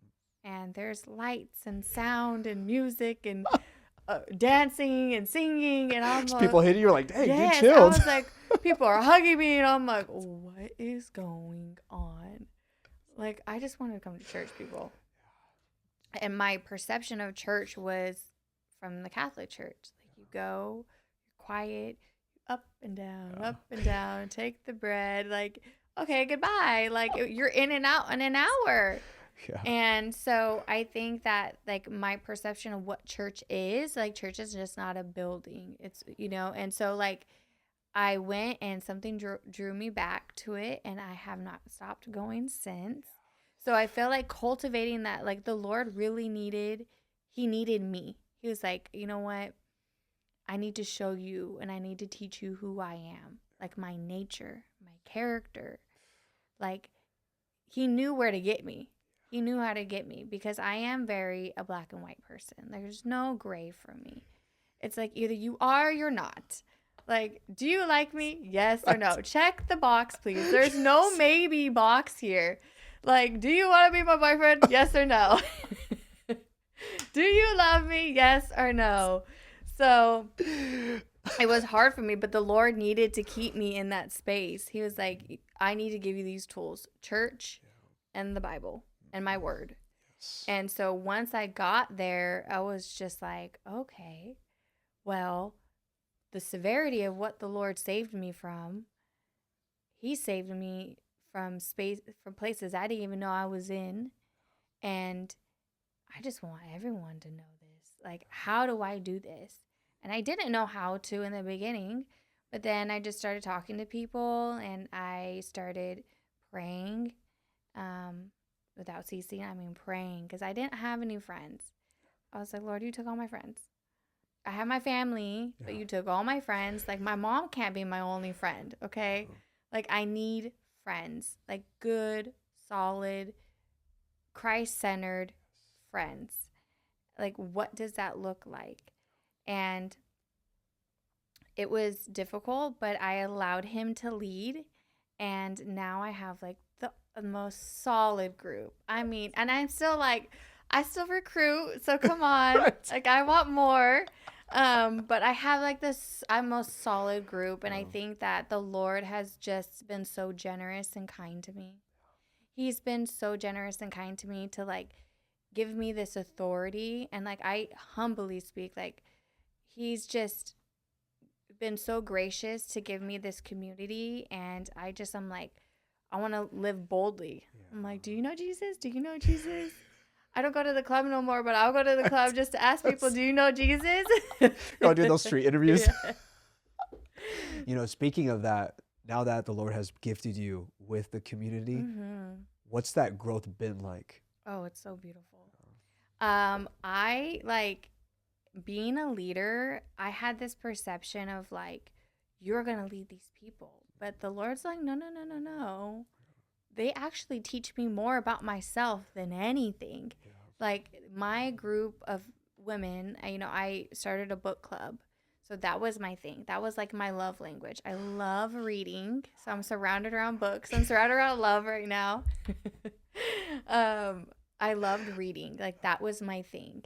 And there's lights and sound and music and dancing and singing, and I'm Just like, people hitting you, like, hey, get yes, I chilled. was like, people are hugging me, and I'm like, what is going on? Like, I just wanted to come to church, people. And my perception of church was from the Catholic Church. Like, you go, you're quiet, up and down, take the bread. Like, okay, goodbye. Like, you're in and out in an hour. Yeah. And so I think that like my perception of what church is, like church is just not a building. It's, and so like I went and something drew me back to it, and I have not stopped going since. So I feel like cultivating that, like the Lord really he needed me. He was like, you know what? I need to show you and I need to teach you who I am, like my nature, my character. Like he knew where to get me. He knew how to get me because I am very a black and white person. There's no gray for me. It's like either you are or you're not. Like, do you like me? Yes or no? Check the box, please. There's no maybe box here. Like, do you want to be my boyfriend? Yes or no? Do you love me? Yes or no? So it was hard for me, but the Lord needed to keep me in that space. He was like, I need to give you these tools, church and the Bible and my word. Yes. And so once I got there, I was just like, okay, well, the severity of what the Lord saved me from, he saved me from places I didn't even know I was in. And I just want everyone to know this. Like, how do I do this? And I didn't know how to in the beginning, but then I just started talking to people and I started praying without ceasing. I mean, praying because I didn't have any friends. I was like, Lord, you took all my friends. I have my family, but you took all my friends. Like, my mom can't be my only friend, okay? Like, I need friends, like good, solid, Christ-centered friends. Like, what does that look like? And it was difficult, but I allowed him to lead. And now I have like the most solid group. I mean, and I'm still like, I still recruit. So come on. Right. Like, I want more. But I have like this, I'm most solid group. And I think that the Lord has just been so generous and kind to me. He's been so generous and kind to me to like give me this authority. And like, I humbly speak, like, he's just been so gracious to give me this community. And I'm like, I want to live boldly. Yeah. I'm like, do you know Jesus? Do you know Jesus? I don't go to the club no more, but I'll go to the club just to ask people, do you know Jesus? I'll do those street interviews. Yeah. Speaking of that, now that the Lord has gifted you with the community, what's that growth been like? Oh, it's so beautiful. I like being a leader. I had this perception of like, you're going to lead these people. But the Lord's like, no, no, no, no, no. They actually teach me more about myself than anything. Yeah. Like my group of women, I started a book club. So that was my thing. That was like my love language. I love reading. So I'm surrounded around books. I'm surrounded around love right now. I loved reading. Like that was my thing.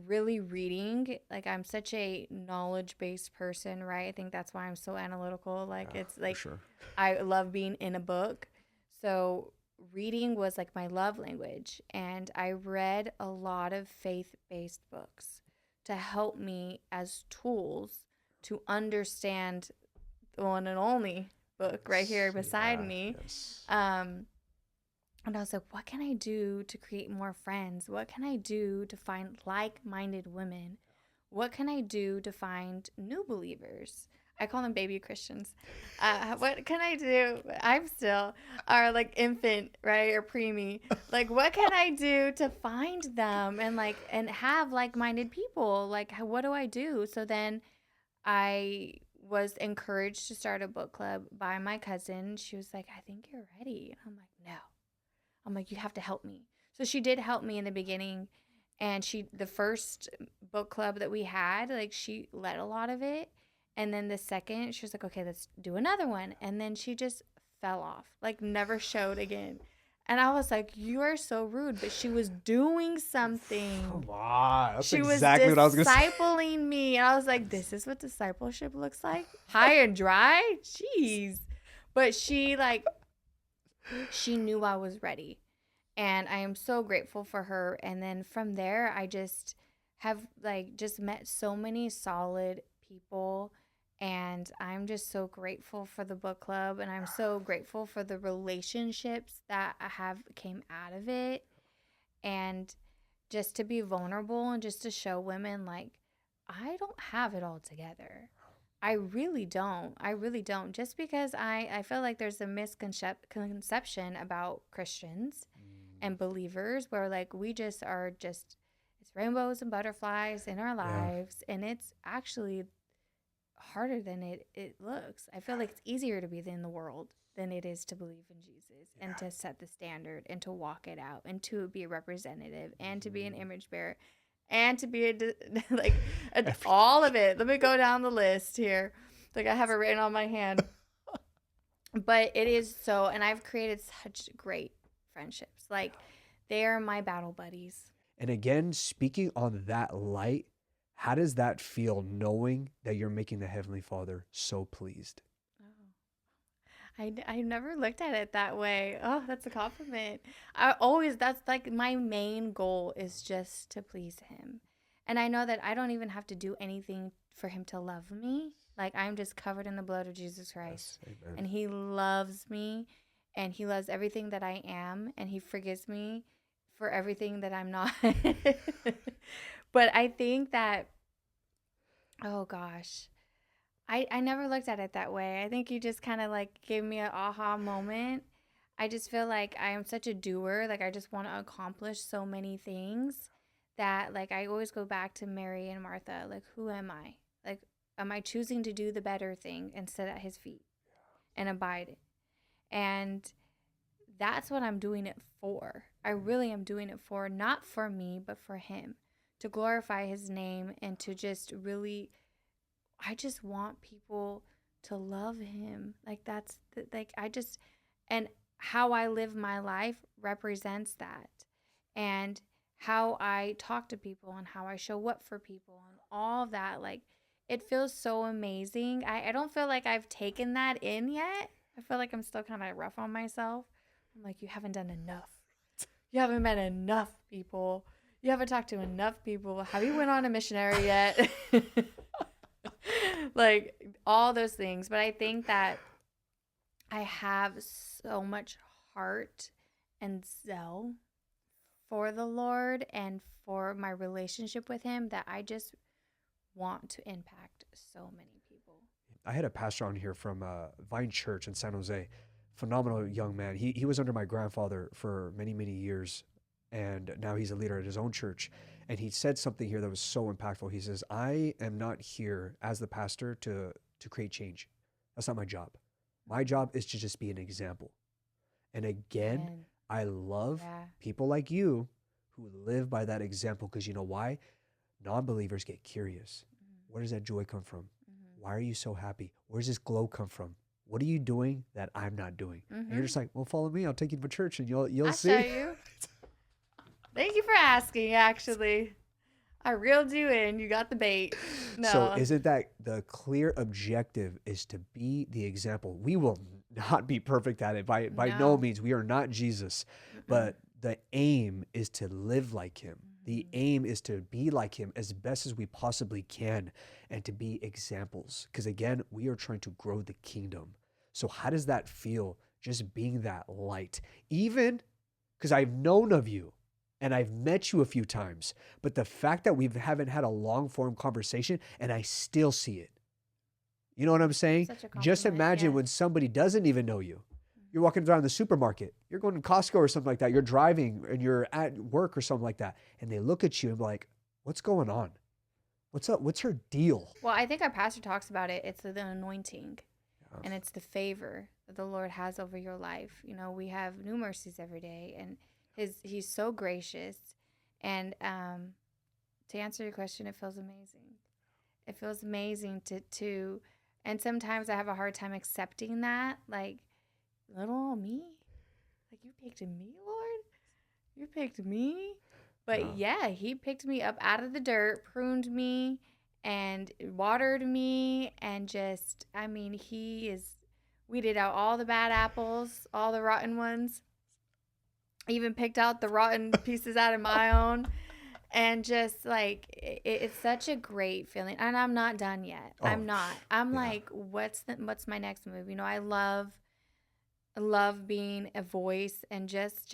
Really reading. Like I'm such a knowledge-based person, right? I think that's why I'm so analytical. Like it's like sure. I love being in a book. So reading was like my love language. And I read a lot of faith-based books to help me as tools to understand the one and only book right here beside me. Yes. And I was like, what can I do to create more friends? What can I do to find like-minded women what can I do to find new believers? I call them baby Christians. What can I do? I'm still, or like infant, right? Or preemie. Like, what can I do to find them and and have like-minded people? Like, what do I do? So then I was encouraged to start a book club by my cousin. She was like, I think you're ready. And I'm like, no. I'm like, you have to help me. So she did help me in the beginning. And the first book club that we had, like she led a lot of it. And then the second, she was like, okay, let's do another one. And then she just fell off, like never showed again. And I was like, you are so rude. But she was doing something. Come on. That's She exactly what I was going to say. discipling me. And I was like, this is what discipleship looks like? High and dry? Jeez. But she knew I was ready. And I am so grateful for her. And then from there, I just have just met so many solid people. And I'm just so grateful for the book club. And I'm so grateful for the relationships that I have came out of it. And just to be vulnerable and just to show women I don't have it all together. I really don't. I really don't. Just because I feel like there's a misconception about Christians and believers where we just are it's rainbows and butterflies in our lives. And it's actually harder than it looks. I feel like it's easier to be in the world than it is to believe in Jesus and to set the standard and to walk it out and to be a representative and to be an image bearer and to be all of it. Let me go down the list here. I have it written on my hand. But it is so, and I've created such great friendships. They are my battle buddies. And again, speaking on that light, how does that feel knowing that you're making the Heavenly Father so pleased? I never looked at it that way. Oh, that's a compliment. That's my main goal is just to please him. And I know that I don't even have to do anything for him to love me. I'm just covered in the blood of Jesus Christ. Yes, and he loves me and he loves everything that I am and he forgives me for everything that I'm not. But I think that, oh gosh, I never looked at it that way. I think you just kind of gave me an aha moment. I just feel like I am such a doer. I just want to accomplish so many things that I always go back to Mary and Martha. Who am I? Am I choosing to do the better thing and sit at his feet and abide? And that's what I'm doing it for. I really am doing it for, not for me, but for him, to glorify his name and to just really, I just want people to love him. And how I live my life represents that. And how I talk to people and how I show up for people and all of that, it feels so amazing. I don't feel like I've taken that in yet. I feel like I'm still kind of rough on myself. I'm like, you haven't done enough. You haven't met enough people. You haven't talked to enough people. Have you went on a missionary yet? All those things. But I think that I have so much heart and zeal for the Lord and for my relationship with him that I just want to impact so many people. I had a pastor on here from Vine Church in San Jose. Phenomenal young man. He was under my grandfather for many, many years. And now he's a leader at his own church. And he said something here that was so impactful. He says, I am not here as the pastor to create change. That's not my job. My job is to just be an example. And again, I love people like you who live by that example, because you know why? Non-believers get curious. Where does that joy come from? Why are you so happy? Where does this glow come from? What are you doing that I'm not doing? And you're just like, well, follow me. I'll take you to church and you'll see. I'll show you. Thank you for asking, actually. I reeled you in. You got the bait. No. So isn't that the clear objective is to be the example? We will not be perfect at it. By no means. We are not Jesus. But the aim is to live like him. The aim is to be like him as best as we possibly can and to be examples. Because again, we are trying to grow the kingdom. So how does that feel, just being that light? Even because I've known of you and I've met you a few times, but the fact that we haven't had a long form conversation and I still see it. You know what I'm saying? Such a Just compliment. imagine Yeah. when somebody doesn't even know you. You're walking around the supermarket. You're going to Costco or something like that. You're driving and you're at work or something like that. And they look at you and be like, what's going on? What's up? What's her deal? Well, I think our pastor talks about it. It's the anointing, Yeah. and it's the favor that the Lord has over your life. You know, we have new mercies every day, and he's so gracious. And to answer your question, it feels amazing. It feels amazing to and sometimes I have a hard time accepting that, like, little old me, like, you picked me, Lord, you picked me. But yeah, he picked me up out of the dirt, pruned me, and watered me, and just, I mean, he is weeded out all the bad apples, all the rotten ones, even picked out the rotten pieces out of my own. And just like it's such a great feeling, and I'm not done yet. I'm not. I'm yeah. like, what's my next move? You know, I love being a voice and just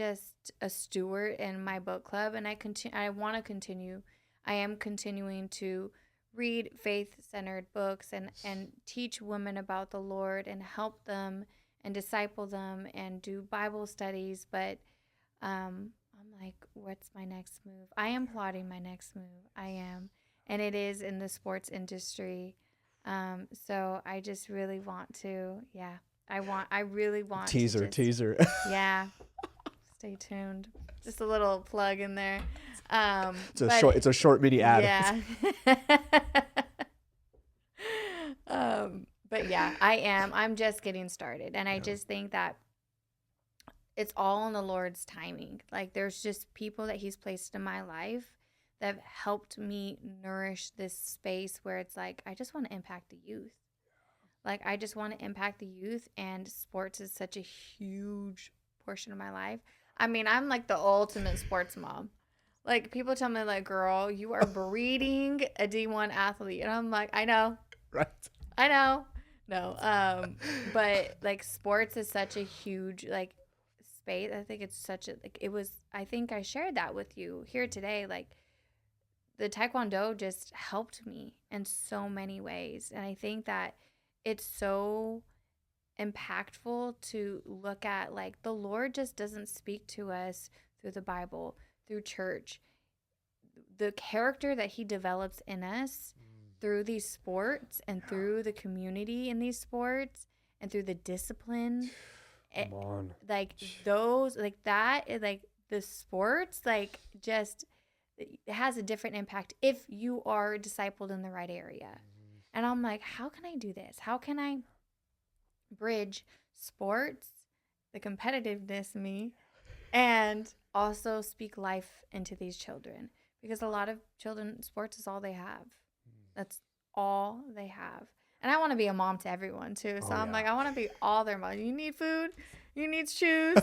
a steward in my book club, and I want to continue. I am continuing to read faith-centered books and teach women about the Lord and help them and disciple them and do Bible studies, but I'm like, what's my next move? I am plotting my next move. I am. And it is in the sports industry. So I just really want to, yeah. I really want Teaser. Yeah. Stay tuned. Just a little plug in there. It's a short mini ad. Yeah. But yeah, I'm just getting started. And I just think that it's all in the Lord's timing. Like, there's just people that he's placed in my life that have helped me nourish this space where it's like, I just want to impact the youth. Like, I just want to impact the youth, and sports is such a huge portion of my life. I mean, I'm like the ultimate sports mom. Like, people tell me, like, girl, you are breeding a D1 athlete. And I'm like, I know. Right. I know. No. But like, sports is such a huge, like, space. I think it's such a, like, it was, I think I shared that with you here today. Like, the Taekwondo just helped me in so many ways. And I think that it's so impactful to look at, like, the Lord just doesn't speak to us through the Bible, through church. The character that he develops in us through these sports and through the community in these sports and through the discipline. Come on. Like, those, like, that, like, the sports, like, just, it has a different impact if you are discipled in the right area. And I'm like, how can I do this? How can I bridge sports, the competitiveness in me, and also speak life into these children? Because a lot of children, sports is all they have. That's all they have. And I want to be a mom to everyone too. So I'm like, I want to be all their mom. You need food, you need shoes,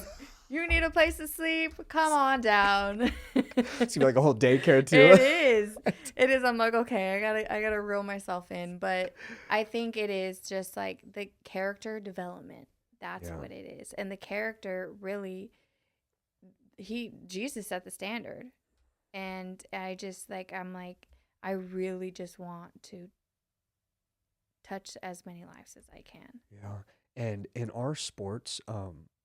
you need a place to sleep. Come on down. It's like a whole daycare too. It is. It is. I'm like, okay, I gotta reel myself in. But I think it is just like the character development. That's what it is. And the character really, Jesus set the standard. And I just like, I'm like, I really just want to touch as many lives as I can. Yeah. And in our sports,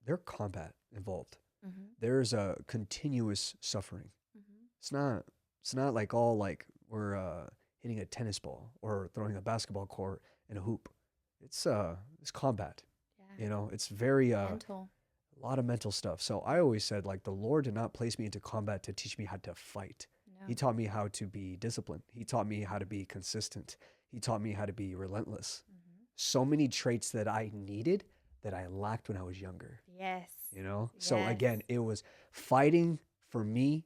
there's combat involved. Mm-hmm. There's a continuous suffering. Mm-hmm. It's not like all like we're hitting a tennis ball or throwing a basketball court in a hoop. It's combat. Yeah. You know, it's very Mental. a lot of mental stuff. So I always said, like, the Lord did not place me into combat to teach me how to fight. No. He taught me how to be disciplined. He taught me how to be consistent. He taught me how to be relentless. Mm-hmm. So many traits that I needed that I lacked when I was younger. Yes. You know? So again, it was fighting for me,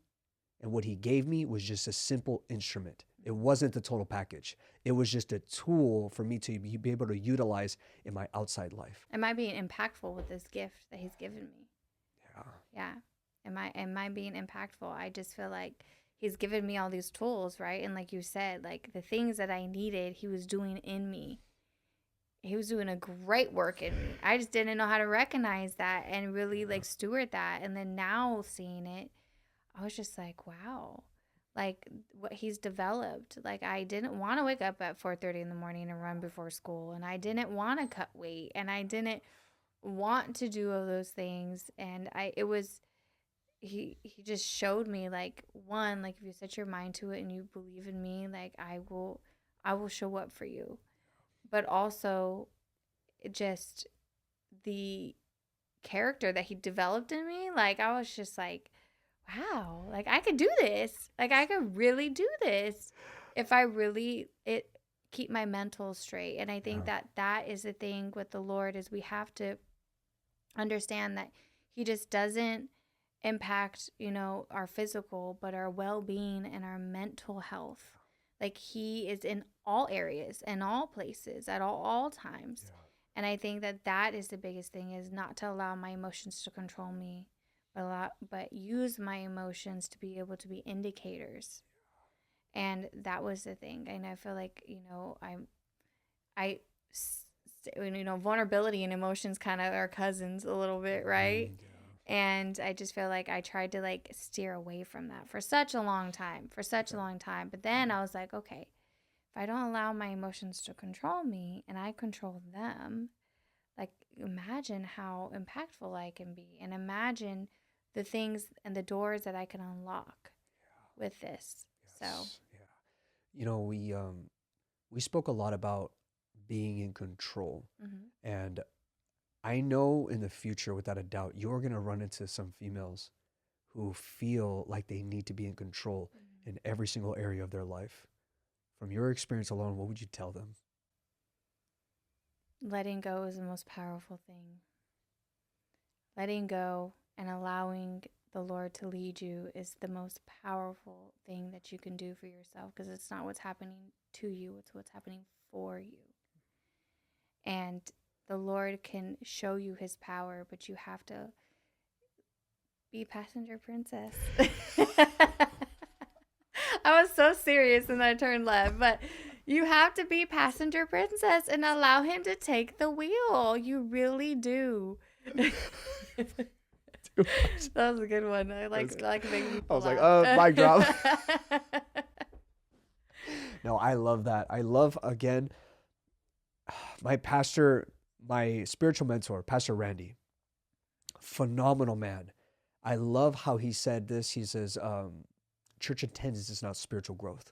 and what he gave me was just a simple instrument. It wasn't the total package. It was just a tool for me to be able to utilize in my outside life. Am I being impactful with this gift that he's given me? Yeah. Yeah. Am I being impactful? I just feel like he's given me all these tools, right? And like you said, like, the things that I needed, he was doing in me. He was doing a great work in me. I just didn't know how to recognize that and really, like, steward that. And then now seeing it, I was just like, wow, like what he's developed. Like I didn't want to wake up at 4:30 in the morning and run before school, and I didn't want to cut weight, and I didn't want to do all those things. And it was, he just showed me, like, one, like if you set your mind to it and you believe in me, like I will show up for you. But also just the character that he developed in me, like I was just like, wow, like I could do this. Like I could really do this if I really it keep my mental straight. And I think Yeah. that is the thing with the Lord, is we have to understand that he just doesn't impact, our physical, but our well-being and our mental health. Like he is in all areas and all places at all times. Yeah. And I think that is the biggest thing, is not to allow my emotions to control me, but use my emotions to be able to be indicators. And that was the thing. And I feel like, I vulnerability and emotions kind of are cousins a little bit, right? Yeah. And I just feel like I tried to like steer away from that for such a long time, But then I was like, okay, if I don't allow my emotions to control me and I control them, like imagine how impactful I can be, and imagine the things and the doors that I can unlock with this. So, Yes. Yeah. We spoke a lot about being in control, mhm. and I know in the future, without a doubt, you're gonna run into some females who feel like they need to be in control in every single area of their life. From your experience alone, what would you tell them? Letting go is the most powerful thing. Letting go and allowing the Lord to lead you is the most powerful thing that you can do for yourself, because it's not what's happening to you, it's what's happening for you. And the Lord can show you his power, but you have to be passenger princess. I was so serious and I turned left, but you have to be passenger princess and allow him to take the wheel. You really do. That was a good one. I like making people I was like, laugh. mic drop. No, I love that. I love, again, my pastor, my spiritual mentor, Pastor Randy, phenomenal man. I love how he said this. He says, church attendance is not spiritual growth.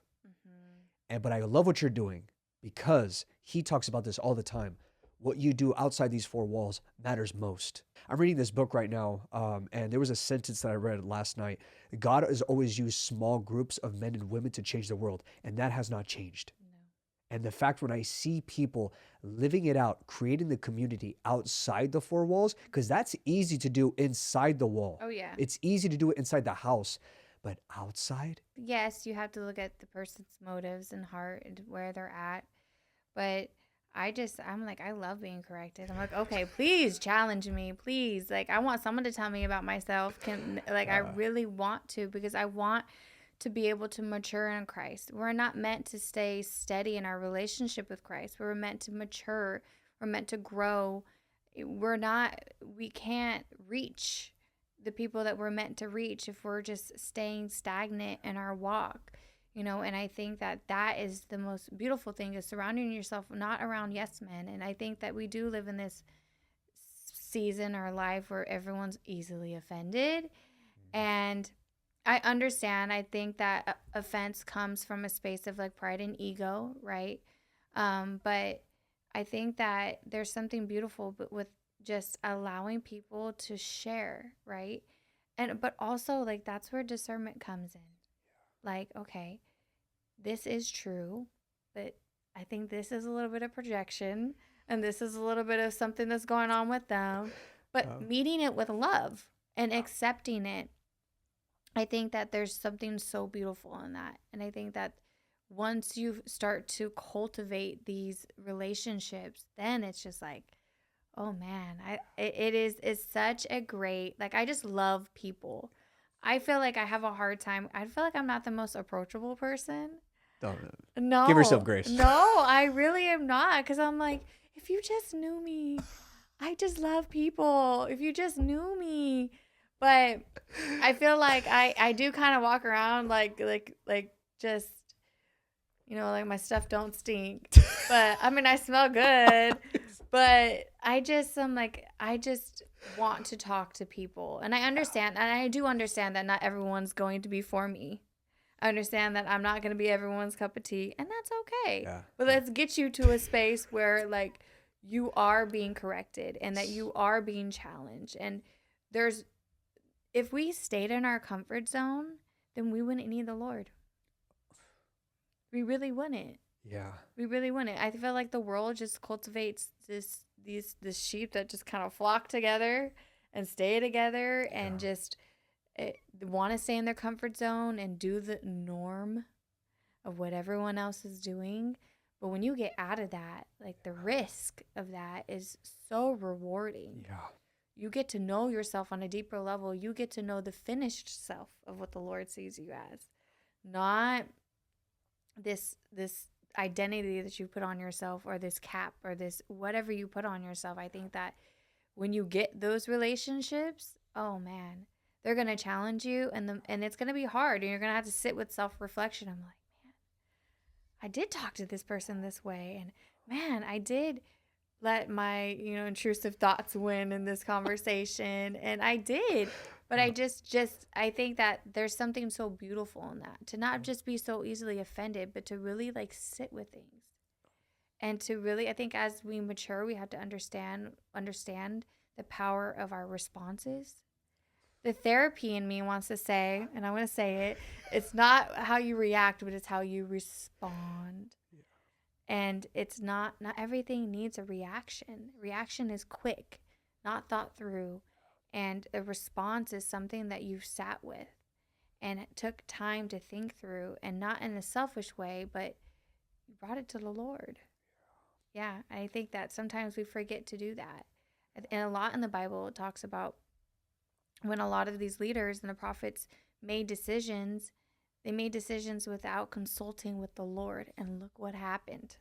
But I love what you're doing, because he talks about this all the time. What you do outside these four walls matters most. I'm reading this book right now, and there was a sentence that I read last night. God has always used small groups of men and women to change the world, and that has not changed. And the fact, when I see people living it out, creating the community outside the four walls, because that's easy to do inside the wall. Oh, yeah. It's easy to do it inside the house, but outside? Yes, you have to look at the person's motives and heart and where they're at. But I'm like, I love being corrected. I'm like, okay, please challenge me, please. Like, I want someone to tell me about myself. I really want to, because I want to be able to mature in Christ. We're not meant to stay steady in our relationship with Christ. We're meant to mature. We're meant to grow. We can't reach the people that we're meant to reach if we're just staying stagnant in our walk. And I think that is the most beautiful thing, is surrounding yourself not around yes men. And I think that we do live in this season or life where everyone's easily offended. And I understand. I think that offense comes from a space of like pride and ego, right? But I think that there's something beautiful with just allowing people to share, right? But also, like, that's where discernment comes in. Like, okay, this is true, but I think this is a little bit of projection, and this is a little bit of something that's going on with them. But meeting it with love and accepting it, I think that there's something so beautiful in that. And I think that once you start to cultivate these relationships, then it's just like, oh man, it's such a great, like, I just love people. I feel like I have a hard time. I feel like I'm not the most approachable person. Don't. No. Give yourself grace. No, I really am not, because I'm like, if you just knew me, I just love people. If you just knew me. But I feel like I do kind of walk around like just, like my stuff don't stink. But I mean, I smell good. But I'm like, I just want to talk to people. And I understand, and I do understand that not everyone's going to be for me. I understand that I'm not going to be everyone's cup of tea, and that's okay. Yeah. But let's get you to a space where, like, you are being corrected and that you are being challenged. And if we stayed in our comfort zone, then we wouldn't need the Lord. We really wouldn't. Yeah. We really wouldn't. I feel like the world just cultivates this sheep that just kind of flock together and stay together and just want to stay in their comfort zone and do the norm of what everyone else is doing. But when you get out of that, like the risk of that is so rewarding. Yeah. You get to know yourself on a deeper level. You get to know the finished self of what the Lord sees you as, not this identity that you put on yourself, or this cap, or this whatever you put on yourself. I think that when you get those relationships, oh man, they're going to challenge you, and it's going to be hard, and you're going to have to sit with self-reflection. I'm like, man, I did talk to this person this way, and man, I did let my, intrusive thoughts win in this conversation, and I did. But I think that there's something so beautiful in that, to not just be so easily offended, but to really like sit with things. And to really, I think as we mature, we have to understand the power of our responses. The therapy in me wants to say, and I'm going to say it, it's not how you react, but it's how you respond. Yeah. And it's not everything needs a reaction. Reaction is quick, not thought through. And a response is something that you've sat with and it took time to think through, and not in a selfish way, but you brought it to the Lord. Yeah, I think that sometimes we forget to do that. And a lot in the Bible, it talks about when a lot of these leaders and the prophets made decisions, they made decisions without consulting with the Lord. And look what happened.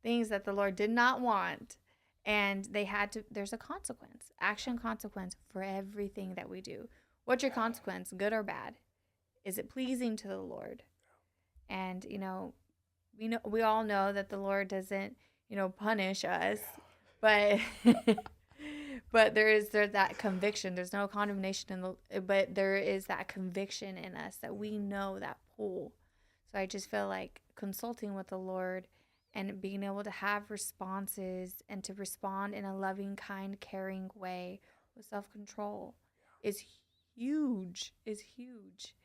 Things that the Lord did not want. And there's a consequence, action consequence for everything that we do. What's your consequence, good or bad? Is it pleasing to the Lord? And, we all know that the Lord doesn't, punish us, but but there's that conviction. There's no condemnation but there is that conviction in us that we know that pull. So I just feel like consulting with the Lord and being able to have responses and to respond in a loving, kind, caring way with self-control is huge.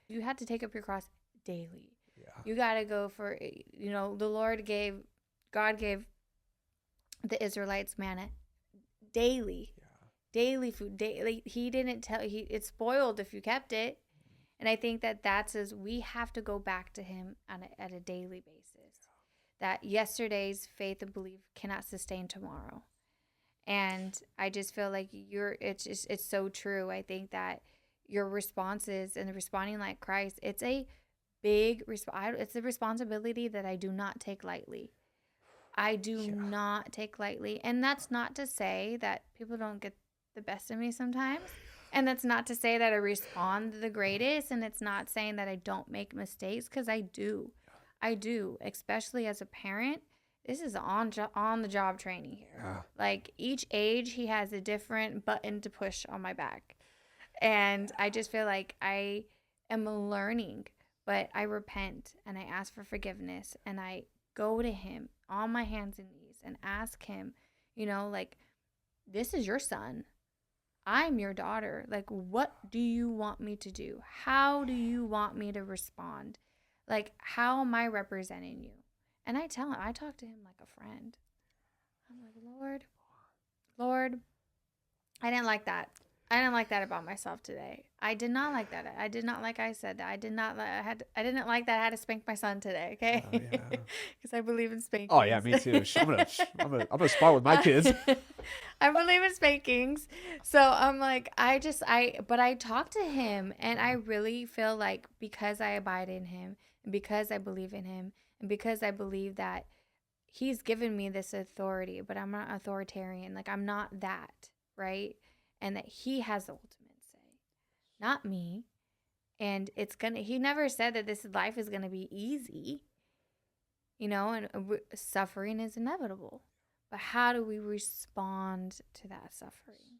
You have to take up your cross daily. Yeah. You got to go for, God gave the Israelites manna daily. Yeah. Daily food. Daily. He didn't it's spoiled if you kept it. And I think that's as we have to go back to him at a daily basis. That yesterday's faith and belief cannot sustain tomorrow. And I just feel like it's so true. I think that your responses and responding like Christ, it's a big it's a responsibility that I do not take lightly. I do not take lightly. And that's not to say that people don't get the best of me sometimes. And that's not to say that I respond the greatest. And it's not saying that I don't make mistakes, because I do. I do, especially as a parent. This is on the job training here. Yeah. Like each age, he has a different button to push on my back. And I just feel like I am learning, but I repent and I ask for forgiveness and I go to him on my hands and knees and ask him, this is your son. I'm your daughter. Like, what do you want me to do? How do you want me to respond? Like, how am I representing you? And I talk to him like a friend. I'm like, Lord, I didn't like that. I didn't like that about myself today. I did not like that. I did not like I said that. I didn't like that I had to spank my son today, okay? Oh, yeah. Because I believe in spankings. Oh, yeah, me too. I'm gonna spar with my kids. I believe in spankings. So I'm like, but I talk to him, and I really feel like because I abide in him, and because I believe in him, and because I believe that he's given me this authority, but I'm not authoritarian. Like, I'm not that, right? And that he has the ultimate say. not me. And he never said that this life is gonna be easy, and suffering is inevitable. But how do we respond to that suffering?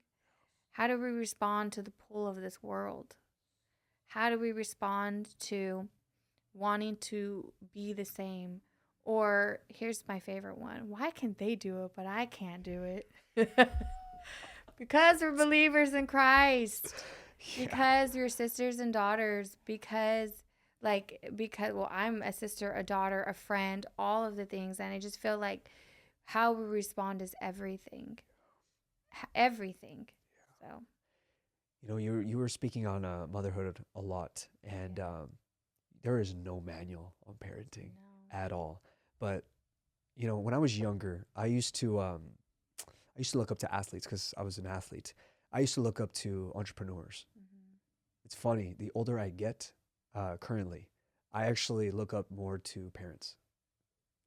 How do we respond to the pull of this world? How do we respond to wanting to be the same? Or here's my favorite one. Why can they do it, but I can't do it? Because we're believers in Christ. Yeah. Because we're sisters and daughters. Because I'm a sister, a daughter, a friend, all of the things. And I just feel like how we respond is everything. Everything. So. You were speaking on motherhood a lot, and there is no manual on parenting at all. But when I was younger, I used to look up to athletes because I was an athlete. I used to look up to entrepreneurs. Mm-hmm. It's funny. The older I get, currently, I actually look up more to parents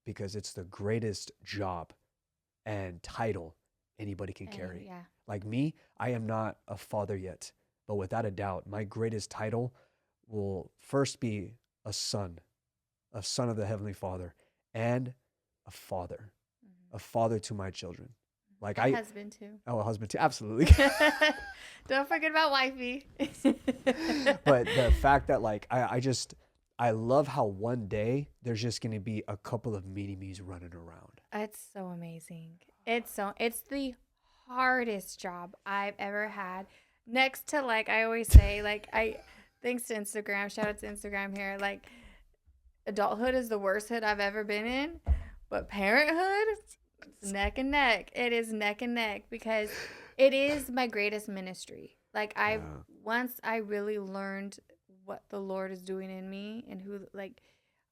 because it's the greatest job and title anybody can carry. Yeah. Like me, I am not a father yet, but without a doubt, my greatest title will first be a son of the Heavenly Father, and a father, Mm-hmm. a father to my children. Like a husband too. Oh, a husband too, absolutely. Don't forget about wifey. But the fact that I love how one day there's just going to be a couple of mini-me's running around. It's so amazing. It's the hardest job I've ever had. Next to I always say, thanks to Instagram, shout out to Instagram here, adulthood is the worst hood I've ever been in, but parenthood, it's neck and neck. It is neck and neck because it is my greatest ministry. Once I really learned what the Lord is doing in me and who,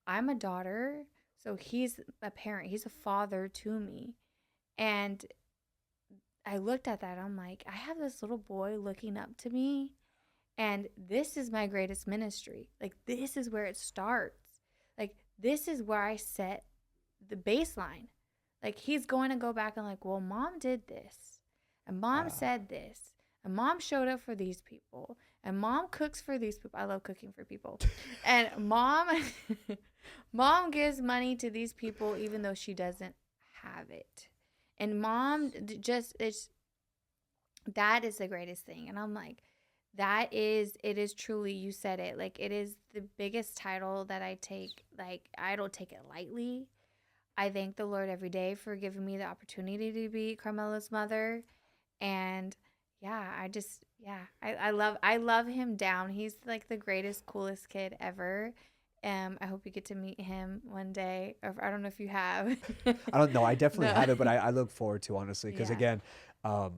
I'm a daughter, so he's a parent, he's a father to me. And I looked at that, I'm like, I have this little boy looking up to me, and this is my greatest ministry. This is where it starts. This is where I set the baseline. He's going to go back and well, mom did this, and mom said this, and mom showed up for these people, and mom cooks for these people. I love cooking for people. And mom gives money to these people even though she doesn't have it. And mom that is the greatest thing. And I'm like, it is truly, you said it, it is the biggest title that I take. I don't take it lightly. I thank the Lord every day for giving me the opportunity to be Carmela's mother. And I love him down. He's the greatest, coolest kid ever. I hope you get to meet him one day. Or I don't know if you have. I don't know. I definitely haven't, but I look forward to, honestly, because again, I've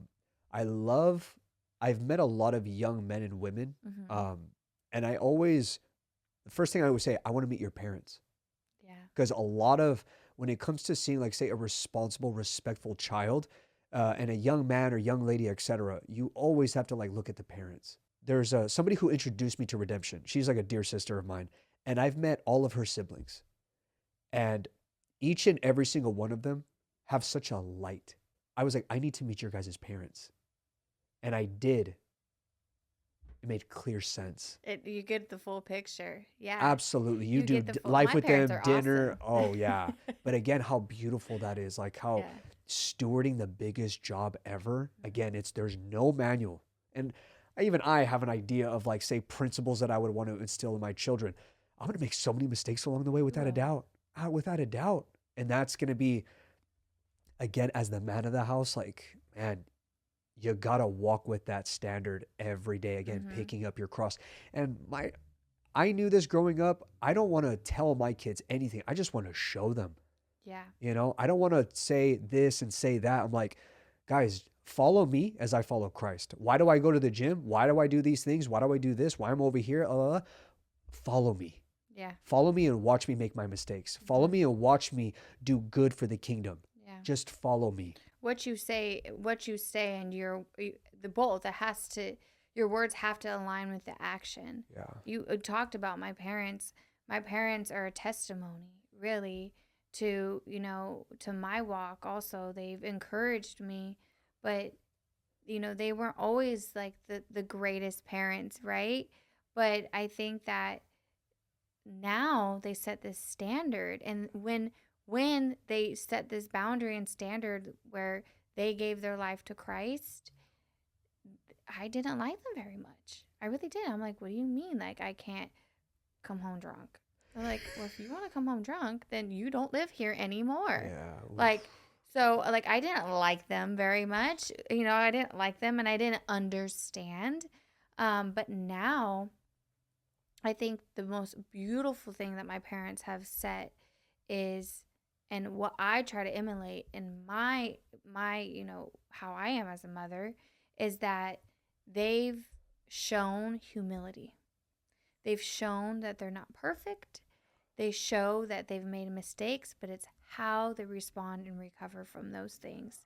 met a lot of young men and women. Mm-hmm. And the first thing I always say, I want to meet your parents. Yeah. Because when it comes to seeing say a responsible, respectful child, and a young man or young lady, etc., you always have to look at the parents. There's somebody who introduced me to redemption. She's a dear sister of mine, and I've met all of her siblings, and each and every single one of them have such a light. I was like, I need to meet your guys' parents, and I did. It made clear sense. You get the full picture. Yeah. Absolutely. You do life with them, dinner. Awesome. Oh, yeah. But again, how beautiful that is. How stewarding the biggest job ever. Again, there's no manual. And I have an idea of say principles that I would want to instill in my children. I'm going to make so many mistakes along the way without a doubt. Without a doubt. And that's going to be, again, as the man of the house, man, you gotta walk with that standard every day. Again, picking up your cross. And I knew this growing up. I don't want to tell my kids anything. I just want to show them. Yeah. I don't want to say this and say that. I'm like, guys, follow me as I follow Christ. Why do I go to the gym? Why do I do these things? Why do I do this? Why I'm over here? Follow me. Yeah. Follow me and watch me make my mistakes. Follow me and watch me do good for the kingdom. Yeah. Just follow me. What you say, and your words have to align with the action. Yeah. You talked about my parents. My parents are a testimony, really, to my walk. Also, they've encouraged me, but they weren't always like the greatest parents, right? But I think that now they set this standard, and when they set this boundary and standard where they gave their life to Christ, I didn't like them very much. I really did. I'm like, what do you mean? Like, I can't come home drunk? They're like, well, if you want to come home drunk, then you don't live here anymore. Yeah. Like, so, like, I didn't like them very much. I didn't like them and I didn't understand. But now I think the most beautiful thing that my parents have set is, and what I try to emulate in my how I am as a mother, is that they've shown humility. They've shown that they're not perfect. They show that they've made mistakes, but it's how they respond and recover from those things.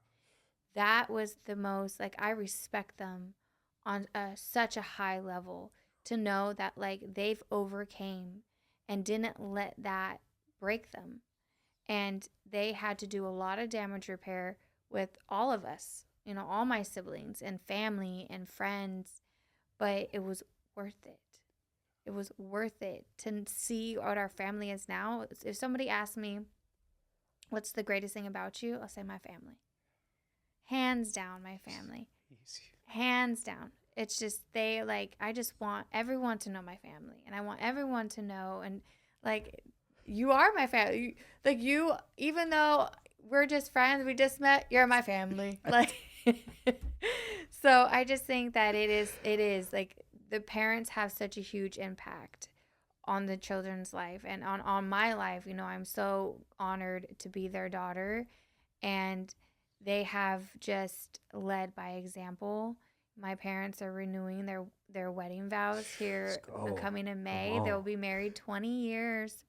That was the most, like, I respect them on such a high level, to know that, like, they've overcame and didn't let that break them. And they had to do a lot of damage repair with all of us, all my siblings and family and friends, but it was worth it. It was worth it to see what our family is now. If somebody asks me, what's the greatest thing about you? I'll say my family. Hands down, my family. Easy. Hands down. It's just, I just want everyone to know my family. And I want everyone to know, and like, you are my family. Like, you, even though we're just friends, we just met, you're my family. Like, so I just think that it is like, the parents have such a huge impact on the children's life and on my life. I'm so honored to be their daughter, and they have just led by example. My parents are renewing their wedding vows here coming in May. They'll be married 20 years.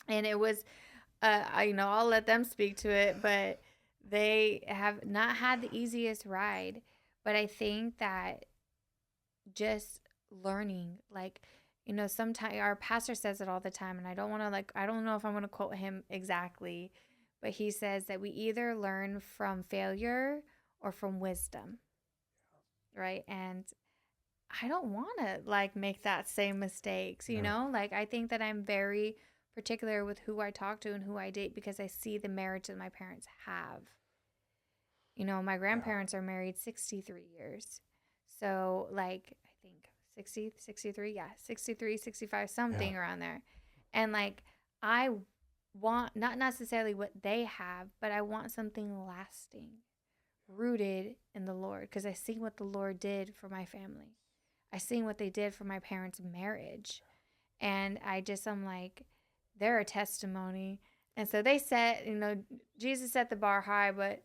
And it was, I'll let them speak to it, but they have not had the easiest ride. But I think that just learning, like, sometimes our pastor says it all the time, and I don't want to, I don't know if I'm going to quote him exactly, but he says that we either learn from failure or from wisdom, right? And I don't want to make that same mistakes, like, I think that I'm very particular with who I talk to and who I date, because I see the marriage that my parents have. My grandparents are married 63 years. So, I think 60, 63, 63, 65, something around there. And, I want not necessarily what they have, but I want something lasting, rooted in the Lord, because I see what the Lord did for my family. I seen what they did for my parents' marriage. And I'm like, they're a testimony. And so they set, Jesus set the bar high, but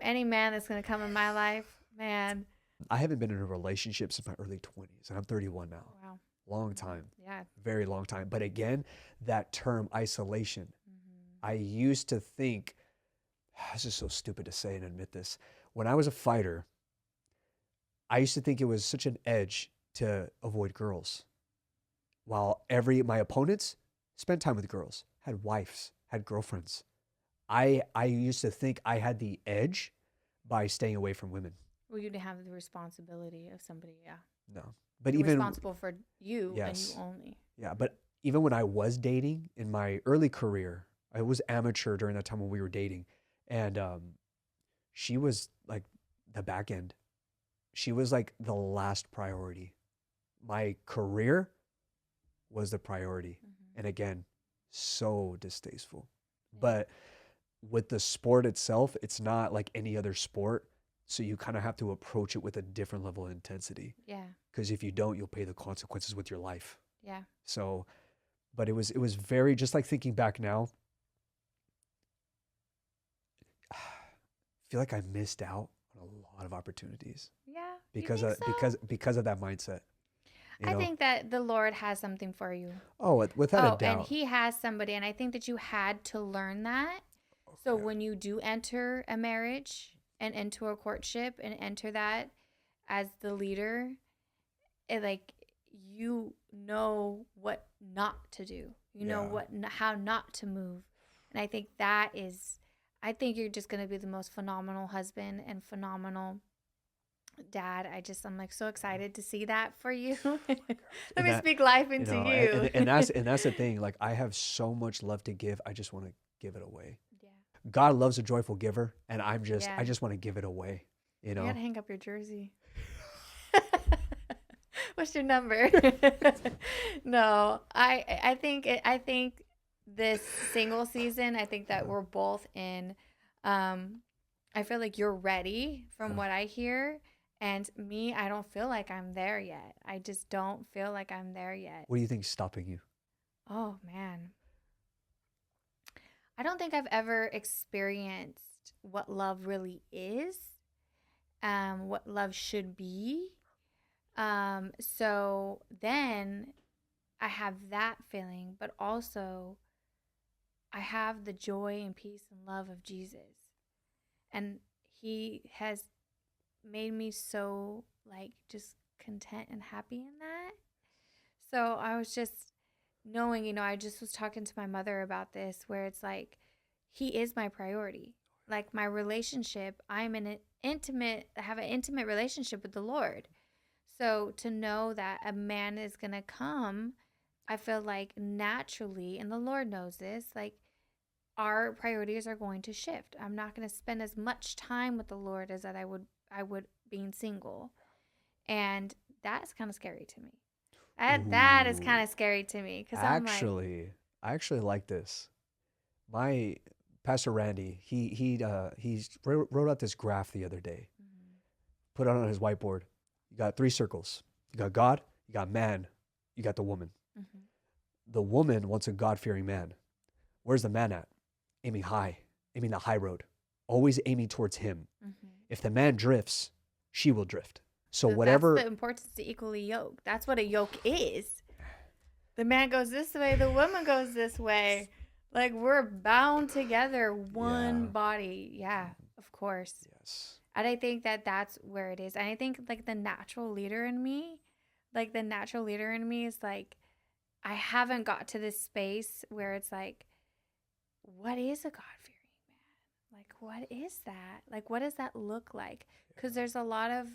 any man that's going to come in my life, man. I haven't been in a relationship since my early 20s, and I'm 31 now. Wow. Long time. Yeah. Very long time. But again, that term isolation, I used to think, this is so stupid to say and admit this. When I was a fighter, I used to think it was such an edge to avoid girls. While my opponents spent time with girls, had wives, had girlfriends. I used to think I had the edge by staying away from women. Well, you have the responsibility of somebody, yeah. No. But You're even responsible for you, yes. and you only. Yeah, but even when I was dating in my early career, I was amateur during that time when we were dating, and she was like the back end. She was like the last priority. My career was the priority. And again, so distasteful. Yeah. But with the sport itself, it's not like any other sport. So you kind of have to approach it with a different level of intensity. Yeah. Because if you don't, you'll pay the consequences with your life. Yeah. So, but it was very, just like thinking back now, I feel like I missed out on a lot of opportunities. Yeah. Because of that mindset. I think that the Lord has something for you. Oh, without a doubt. And He has somebody, and I think that you had to learn that. So when you do enter a marriage and enter a courtship and enter that as the leader, you know what not to do. You know how not to move. And I think I think you're just going to be the most phenomenal husband and phenomenal Dad, I'm like so excited to see that for you. Let And me that, speak life you into know, you. and that's the thing. Like I have so much love to give. I just want to give it away. Yeah. God loves a joyful giver, and I Yeah. just want to give it away. You You gotta know. hang up your jersey. What's your number? No, I think this single season, I think that we're both in. Um, I feel like you're ready from what I hear, and me, I don't feel like I'm there yet. I just don't feel like I'm there yet. What do you think is stopping you? Oh man, I don't think I've ever experienced what love really is, what love should be. So then I have that feeling, but also I have the joy and peace and love of Jesus. And he has made me so like just content and happy in that. So I was just knowing, I just was talking to my mother about this where it's like he is my priority. Like my relationship, I have an intimate relationship with the Lord. So to know that a man is going to come, I feel like naturally, and the Lord knows this, like our priorities are going to shift. I'm not going to spend as much time with the Lord as that I would being single. And that's kind of scary to me. That is Ooh, kind of scary to me cuz I'm like, actually, I actually like this. My Pastor Randy, he's wrote out this graph the other day. mhm, Put it on his whiteboard. You got three circles. You got God, you got man, you got the woman. mhm, The woman wants a God-fearing man. Where's the man at? Aiming high, aiming the high road, always aiming towards him. mhm. If the man drifts, she will drift. So So that's whatever. the importance to equally yoke. That's what a yoke is. The man goes this way, the woman goes this way. Like we're bound together, one Yeah. body. Yeah, of course. Yes. And I think that that's where it is. And I think like the natural leader in me is like, I haven't got to this space where it's like, what is a God fearing man? Like, what is that? Like, what does that look like? Because there's a lot of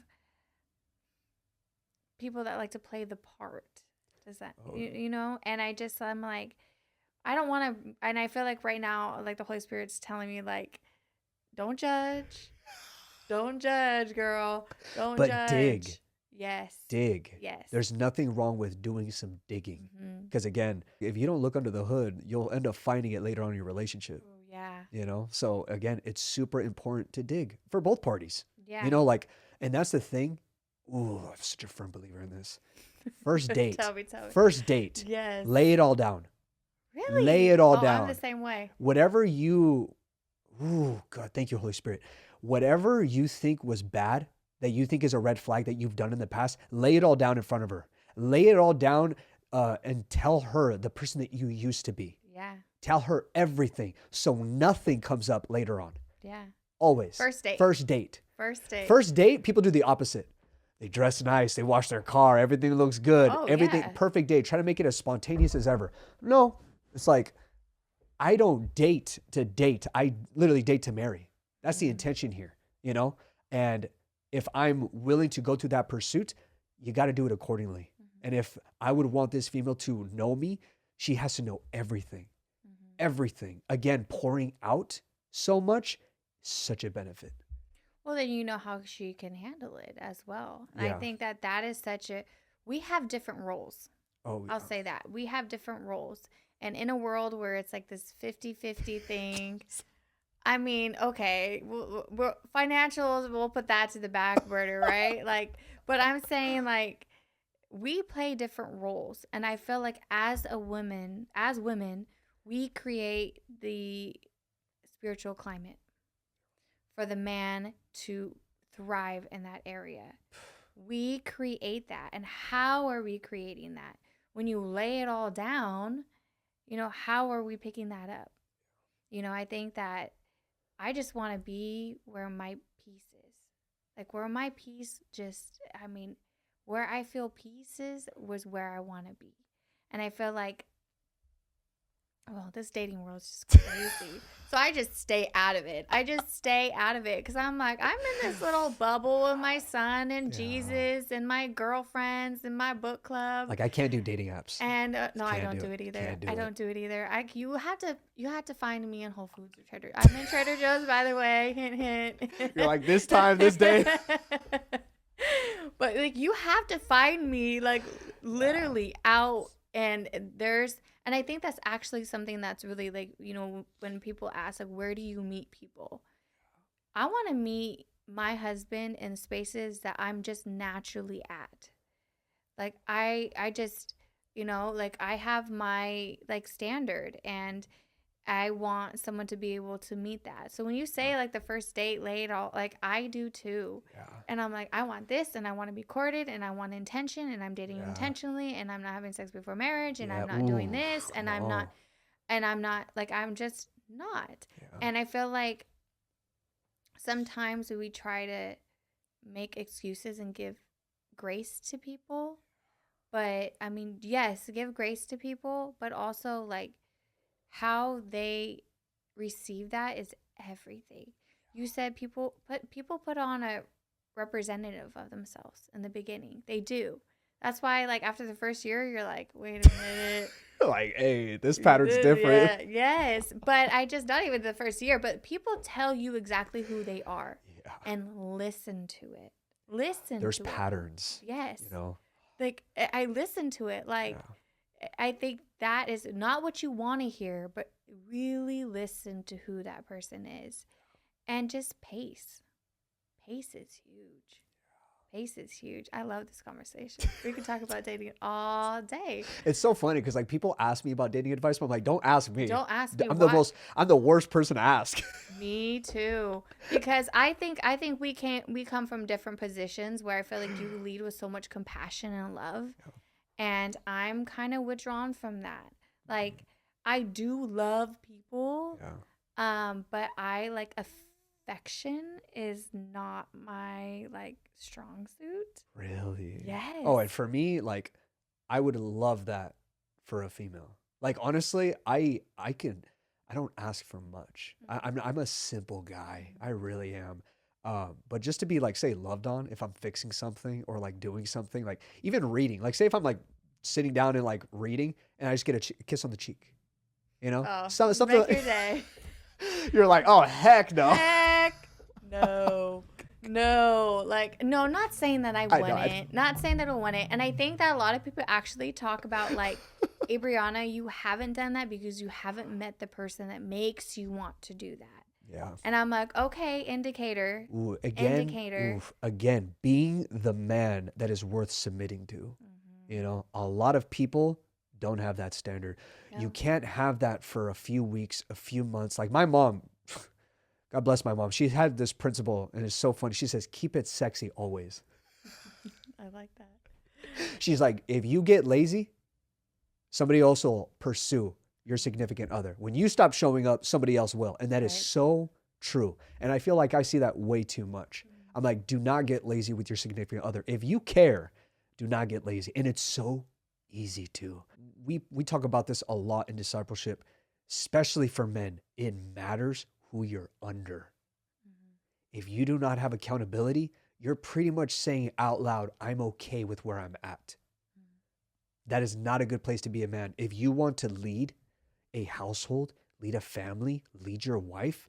people that like to play the part. Does that, Oh, And I'm like, I don't want to, and I feel like right now, like the Holy Spirit's telling me, like, don't judge. Don't judge, girl. Don't but dig, judge. Yes. dig. Yes. There's nothing wrong with doing some digging. Mm-hmm. Because again, if you don't look under the hood, you'll end up finding it later on in your relationship. Oh, yeah. So again, it's super important to dig for both parties. Yeah. Like, and that's the thing. Ooh, I'm such a firm believer in this. First date. Tell me. First date. Yes. Lay it all down. Really? Lay it all I'm down. the same way. Whatever you, ooh, God, thank you, Holy Spirit. Whatever you think was bad, that you think is a red flag that you've done in the past, lay it all down in front of her. Lay it all down and tell her the person that you used to be. Yeah. Tell her everything so nothing comes up later on. Yeah. Always. First date. First date. First date. First date, people do the opposite. They dress nice. They wash their car. Everything looks good. Oh, Everything, yeah. perfect day. Try to make it as spontaneous as ever. No, it's like, I don't date to date. I literally date to marry. That's the intention here, And if I'm willing to go to that pursuit, you got to do it accordingly. And if I would want this female to know me, she has to know everything. Everything. Again, pouring out so much, such a benefit. Well, then you know how she can handle it as well. And Yeah. I think that is we have different roles. Oh, I'll say that. We have different roles. And in a world where it's like this 50-50 thing, I mean, okay, we're financials, we'll put that to the back burner, right? Like, but I'm saying like we play different roles. And I feel like as women, we create the spiritual climate for the man to thrive in that area. We create that. And how are we creating that? When you lay it all down, how are we picking that up? I think that I just want to be where my peace is. Like where my peace where I feel peace is was where I want to be. And I feel like Well, this dating world is just crazy. So I just stay out of it. Because I'm like, I'm in this little bubble with my son and Yeah. Jesus and my girlfriends and my book club. Like I can't do dating apps. And no, I Can't don't do do it. it either. Can't do I it. don't do it either. You have to find me in Whole Foods or Trader. I'm in Trader Joe's, by the way. Hint, hint. You're like, this time, this day. But like, you have to find me like literally out, and I think that's actually something that's really like, you know, when people ask like, where do you meet people? I want to meet my husband in spaces that I'm just naturally at. Like I just, you know, like I have my like standard, and I want someone to be able to meet that. So when you say like the first date late, all like I do too. Yeah. And I'm like, I want this, and I want to be courted, and I want intention, and I'm dating you intentionally, and I'm not having sex before marriage, and I'm not doing this, and I'm not like, I'm just not. Yeah. And I feel like sometimes we try to make excuses and give grace to people. But I mean, yes, give grace to people, but also like how they receive that is everything. You said people put on a representative of themselves in the beginning. They do. That's why like after the first year you're like, wait a minute. Like, hey, this pattern's different. Yeah, yes. But I just, not even the first year, but people tell you exactly who they are. Yeah. And listen to it. There's patterns. Yes. You know? Like I listen to it. Like I think that is not what you want to hear, but really listen to who that person is. And just pace. Pace is huge. Pace is huge. I love this conversation. We could talk about dating all day. It's so funny because like people ask me about dating advice, but I'm like, don't ask me. Don't ask me. I'm the worst person to ask. Me too. Because I think we come from different positions where I feel like you lead with so much compassion and love. Yeah. And I'm kind of withdrawn from that. Like I do love people. Yeah. But I like affection is not my like strong suit. Really? Yes. Oh, and for me, like I would love that for a female. Like honestly, I don't ask for much. I'm a simple guy. I really am. But just to be like, say, loved on if I'm fixing something or like doing something, like even reading, like say if I'm like sitting down and like reading and I just get a kiss on the cheek, you know, something make your day. You're like, oh heck no. Heck no. No, like, no, not saying that I wouldn't. Not saying that I wouldn't. And I think that a lot of people actually talk about, like, Abrianna, you haven't done that because you haven't met the person that makes you want to do that. Yeah. And I'm like, okay, indicator. Ooh, again, being the man that is worth submitting to. Mm-hmm. You know, a lot of people don't have that standard. Yeah. You can't have that for a few weeks, a few months. Like my mom, God bless my mom. She had this principle, and it's so funny. She says, keep it sexy always. I like that. She's like, if you get lazy, somebody else will pursue your significant other. When you stop showing up, somebody else will. And that is so true. And I feel like I see that way too much. Mm-hmm. I'm like, do not get lazy with your significant other. If you care, do not get lazy. And it's so easy to. We talk about this a lot in discipleship, especially for men. It matters who you're under. Mm-hmm. If you do not have accountability, you're pretty much saying out loud, I'm okay with where I'm at. Mm-hmm. That is not a good place to be a man. If you want to lead a household, lead a family, lead your wife,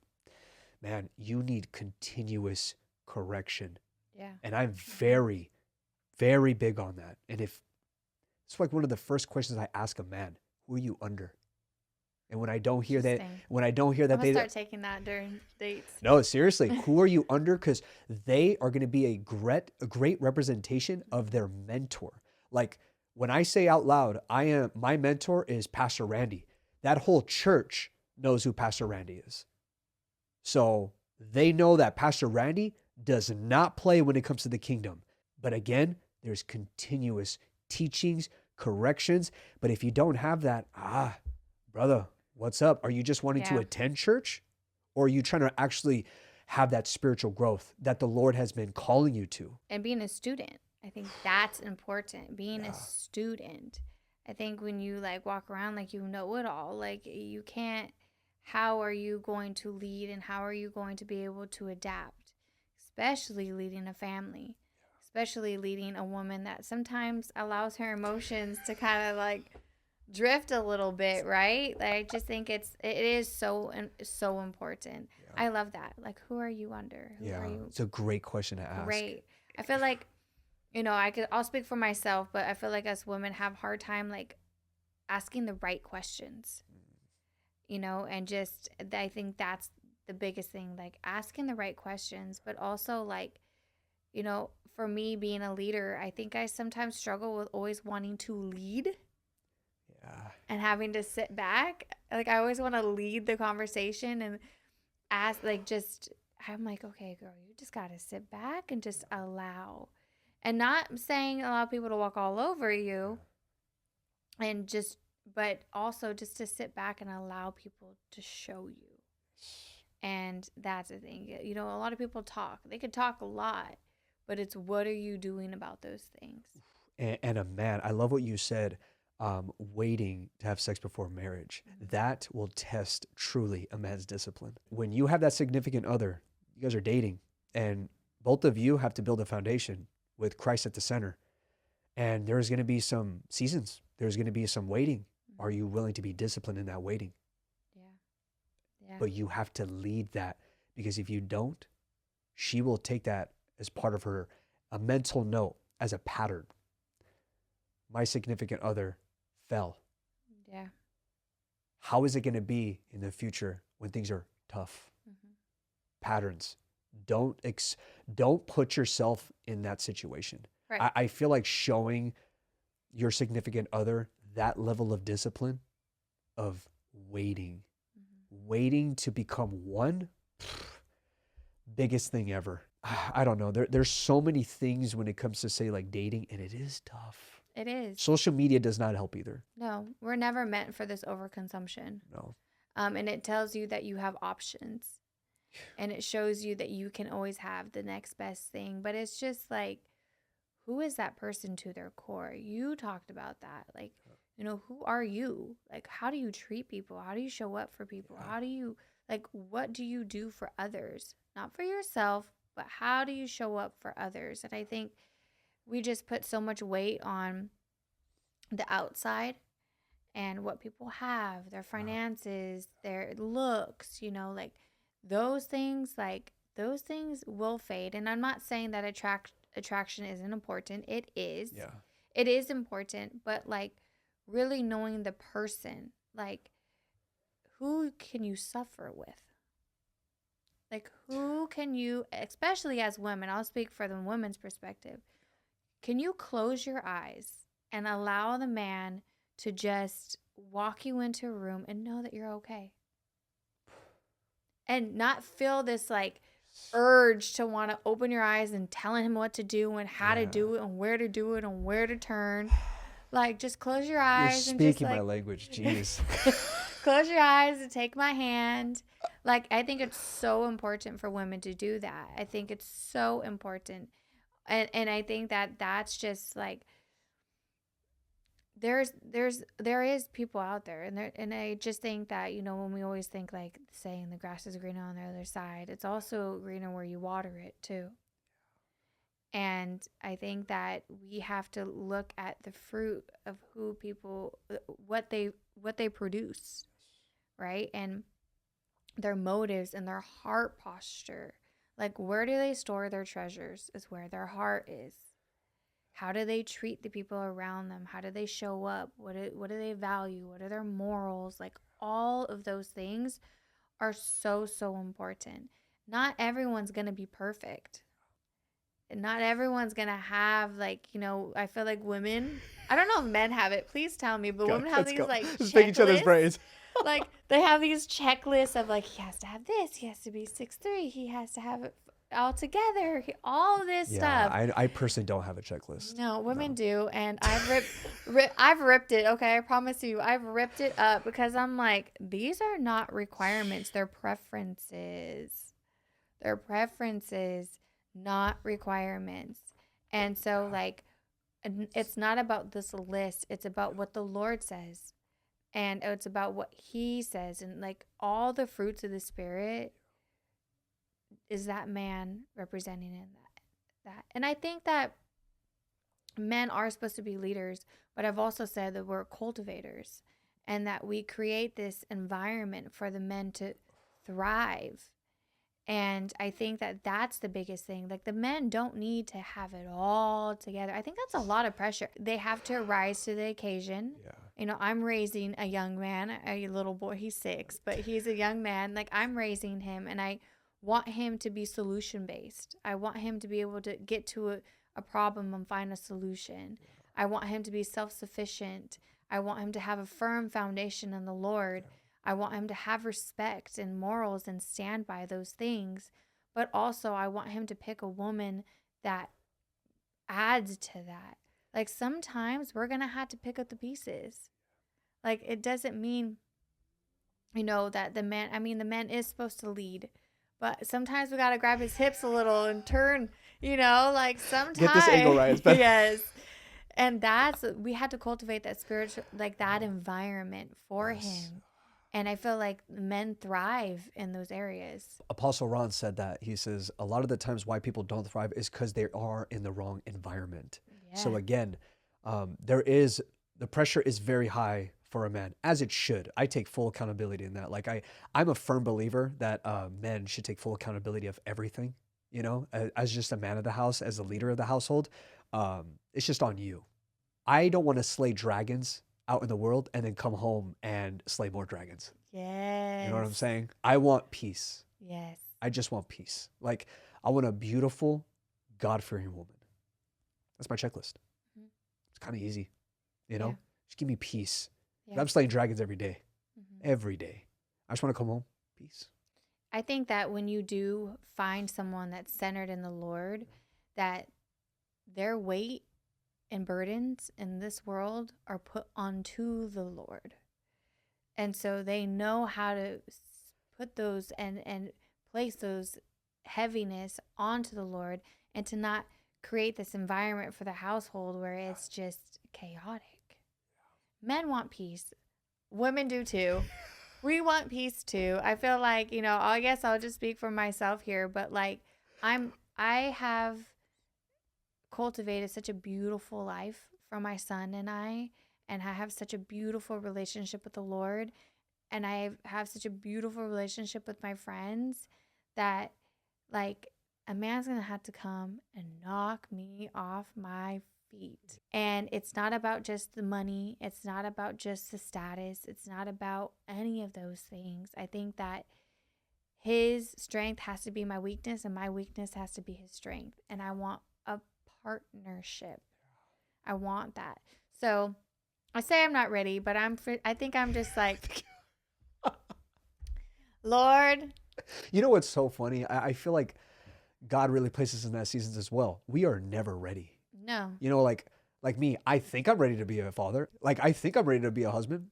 man, you need continuous correction. Yeah. And I'm very, very big on that. And if it's like one of the first questions I ask a man, who are you under? And when I don't hear that, I'm gonna start taking that during dates. No, seriously, who are you under? Because they are going to be a great representation of their mentor. Like when I say out loud, my mentor is Pastor Randy. That whole church knows who Pastor Randy is. So they know that Pastor Randy does not play when it comes to the kingdom. But again, there's continuous teachings, corrections. But if you don't have that, brother, what's up? Are you just wanting to attend church? Or are you trying to actually have that spiritual growth that the Lord has been calling you to? And being a student. I think that's important. Being a student. I think when you like walk around like you know it all, like you can't, how are you going to lead and how are you going to be able to adapt, especially leading a family, especially leading a woman that sometimes allows her emotions to kind of like drift a little bit, right? Like I just think it is so important. Yeah. I love that. Like who are you under? Who are you? It's a great question to ask. Great. I feel like, I'll speak for myself, but I feel like us women have hard time like asking the right questions, and just I think that's the biggest thing, like asking the right questions, but also like, for me being a leader, I think I sometimes struggle with always wanting to lead. Yeah. And having to sit back. Like I always want to lead the conversation and ask, like, just, I'm like, okay, girl, you just got to sit back and just allow. And not saying allow people to walk all over you and just, but also just to sit back and allow people to show you. And that's the thing. A lot of people talk. They could talk a lot, but it's what are you doing about those things? And a man, I love what you said, waiting to have sex before marriage. That will test truly a man's discipline. When you have that significant other, you guys are dating, and both of you have to build a foundation with Christ at the center. And there's going to be some seasons. There's going to be some waiting. Are you willing to be disciplined in that waiting? Yeah. But you have to lead that, because if you don't, she will take that as part of a mental note, as a pattern. My significant other fell. Yeah. How is it going to be in the future when things are tough? Patterns. Don't put yourself in that situation. Right. I feel like showing your significant other that level of discipline, of waiting to become one, biggest thing ever. I don't know. There's so many things when it comes to, say, like dating, and it is tough. It is. Social media does not help either. No, we're never meant for this overconsumption. No. And it tells you that you have options. And it shows you that you can always have the next best thing. But it's just like, who is that person to their core? You talked about that. Like, who are you? Like, how do you treat people? How do you show up for people? How do you, like, what do you do for others? Not for yourself, but how do you show up for others? And I think we just put so much weight on the outside and what people have, their finances, their looks, like those things will fade. And I'm not saying that attraction isn't important. It is. Yeah. It is important, but like really knowing the person, like who can you suffer with? Like who can you, especially as women, I'll speak for the women's perspective. Can you close your eyes and allow the man to just walk you into a room and know that you're okay? And not feel this like urge to want to open your eyes and telling him what to do and how to do it and where to do it and where to turn. Like just close your eyes. You're and just speaking like, my language. Jeez. close your eyes and take my hand. Like I think it's so important for women to do that. I think it's so important. And I think that that's just like there is people out there, and I just think that when we always think like saying the grass is greener on the other side, it's also greener where you water it too. And I think that we have to look at the fruit of who people, what they produce, right? And their motives and their heart posture. Like, where do they store their treasures is where their heart is. How do they treat the people around them? How do they show up? What do they value? What are their morals? Like, all of those things are so, so important. Not everyone's going to be perfect. Not everyone's going to have, like, I feel like women, I don't know if men have it. Please tell me. But women have these, like, just make each other's brains. Like, they have these checklists of, like, he has to have this. He has to be 6'3". He has to have it all together. All this stuff. I personally don't have a checklist. No, women do. And I've ripped it. Okay, I promise you. I've ripped it up because I'm like, these are not requirements. They're preferences. They're preferences, not requirements. And so, like, And it's not about this list. It's about what the Lord says. And it's about what he says. And like all the fruits of the Spirit is that man representing in that. And I think that men are supposed to be leaders, but I've also said that we're cultivators and that we create this environment for the men to thrive. And I think that that's the biggest thing. Like the men don't need to have it all together. I think that's a lot of pressure. They have to rise to the occasion. Yeah. You know, I'm raising a young man, a little boy. He's 6, but he's a young man. Like I'm raising him, and I want him to be solution based. I want him to be able to get to a problem and find a solution. I want him to be self sufficient. I want him to have a firm foundation in the Lord. I want him to have respect and morals and stand by those things. But also, I want him to pick a woman that adds to that. Like sometimes we're going to have to pick up the pieces. Like it doesn't mean, you know, that the man is supposed to lead. But sometimes we got to grab his hips a little and turn, you know, like sometimes. Get this angle right. It's better. Yes. And we had to cultivate that spiritual, like that environment for him. And I feel like men thrive in those areas. Apostle Ron said that. He says a lot of the times why people don't thrive is because they are in the wrong environment. Yeah. So again, the pressure is very high for a man, as it should. I take full accountability in that. Like I'm a firm believer that men should take full accountability of everything, you know, as just a man of the house, as a leader of the household. It's just on you. I don't want to slay dragons out in the world and then come home and slay more dragons. Yes. You know what I'm saying? I want peace. Yes. I just want peace. Like I want a beautiful, God-fearing woman. That's my checklist. Mm-hmm. It's kind of easy, you know? Yeah. Just give me peace. Yeah. I'm slaying dragons every day. Mm-hmm. Every day. I just want to come home. Peace. I think that when you do find someone that's centered in the Lord, that their weight and burdens in this world are put onto the Lord. And so they know how to put those and place those heaviness onto the Lord and to not create this environment for the household where it's just chaotic. Men want peace. Women do too. We want peace too. I feel like, you know, I guess I'll just speak for myself here, but like I have cultivated such a beautiful life for my son and I have such a beautiful relationship with the Lord, and I have such a beautiful relationship with my friends that like a man's gonna have to come and knock me off my feet. And it's not about just the money, it's not about just the status, it's not about any of those things. I think that his strength has to be my weakness and my weakness has to be his strength, and I want a partnership. I want that. So I say I'm not ready, but I think I'm just like, Lord. You know what's so funny? I feel like God really places us in that season as well. We are never ready. No. You know, like me, I think I'm ready to be a father. Like I think I'm ready to be a husband.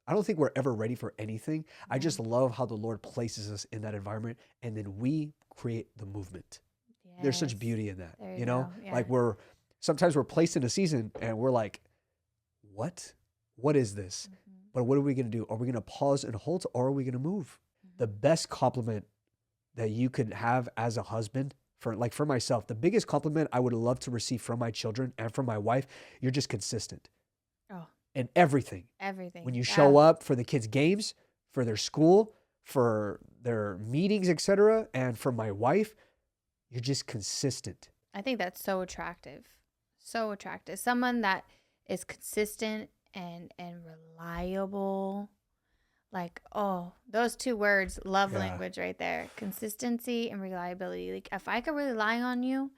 I don't think we're ever ready for anything. Mm-hmm. I just love how the Lord places us in that environment, and then we create the movement. Yes. There's such beauty in that, you know? Yeah. Like sometimes we're placed in a season and we're like, what is this? Mm-hmm. But what are we going to do? Are we going to pause and halt, or are we going to move? Mm-hmm. The best compliment that you could have as a husband, for myself, the biggest compliment I would love to receive from my children and from my wife, you're just consistent. Oh. In everything. Everything. When you show up for the kids' games, for their school, for their meetings, etc., and for my wife, you're just consistent. I think that's so attractive. So attractive. Someone that is consistent and reliable. Like, oh, those two words, love language right there. Consistency and reliability. Like, if I could rely on you,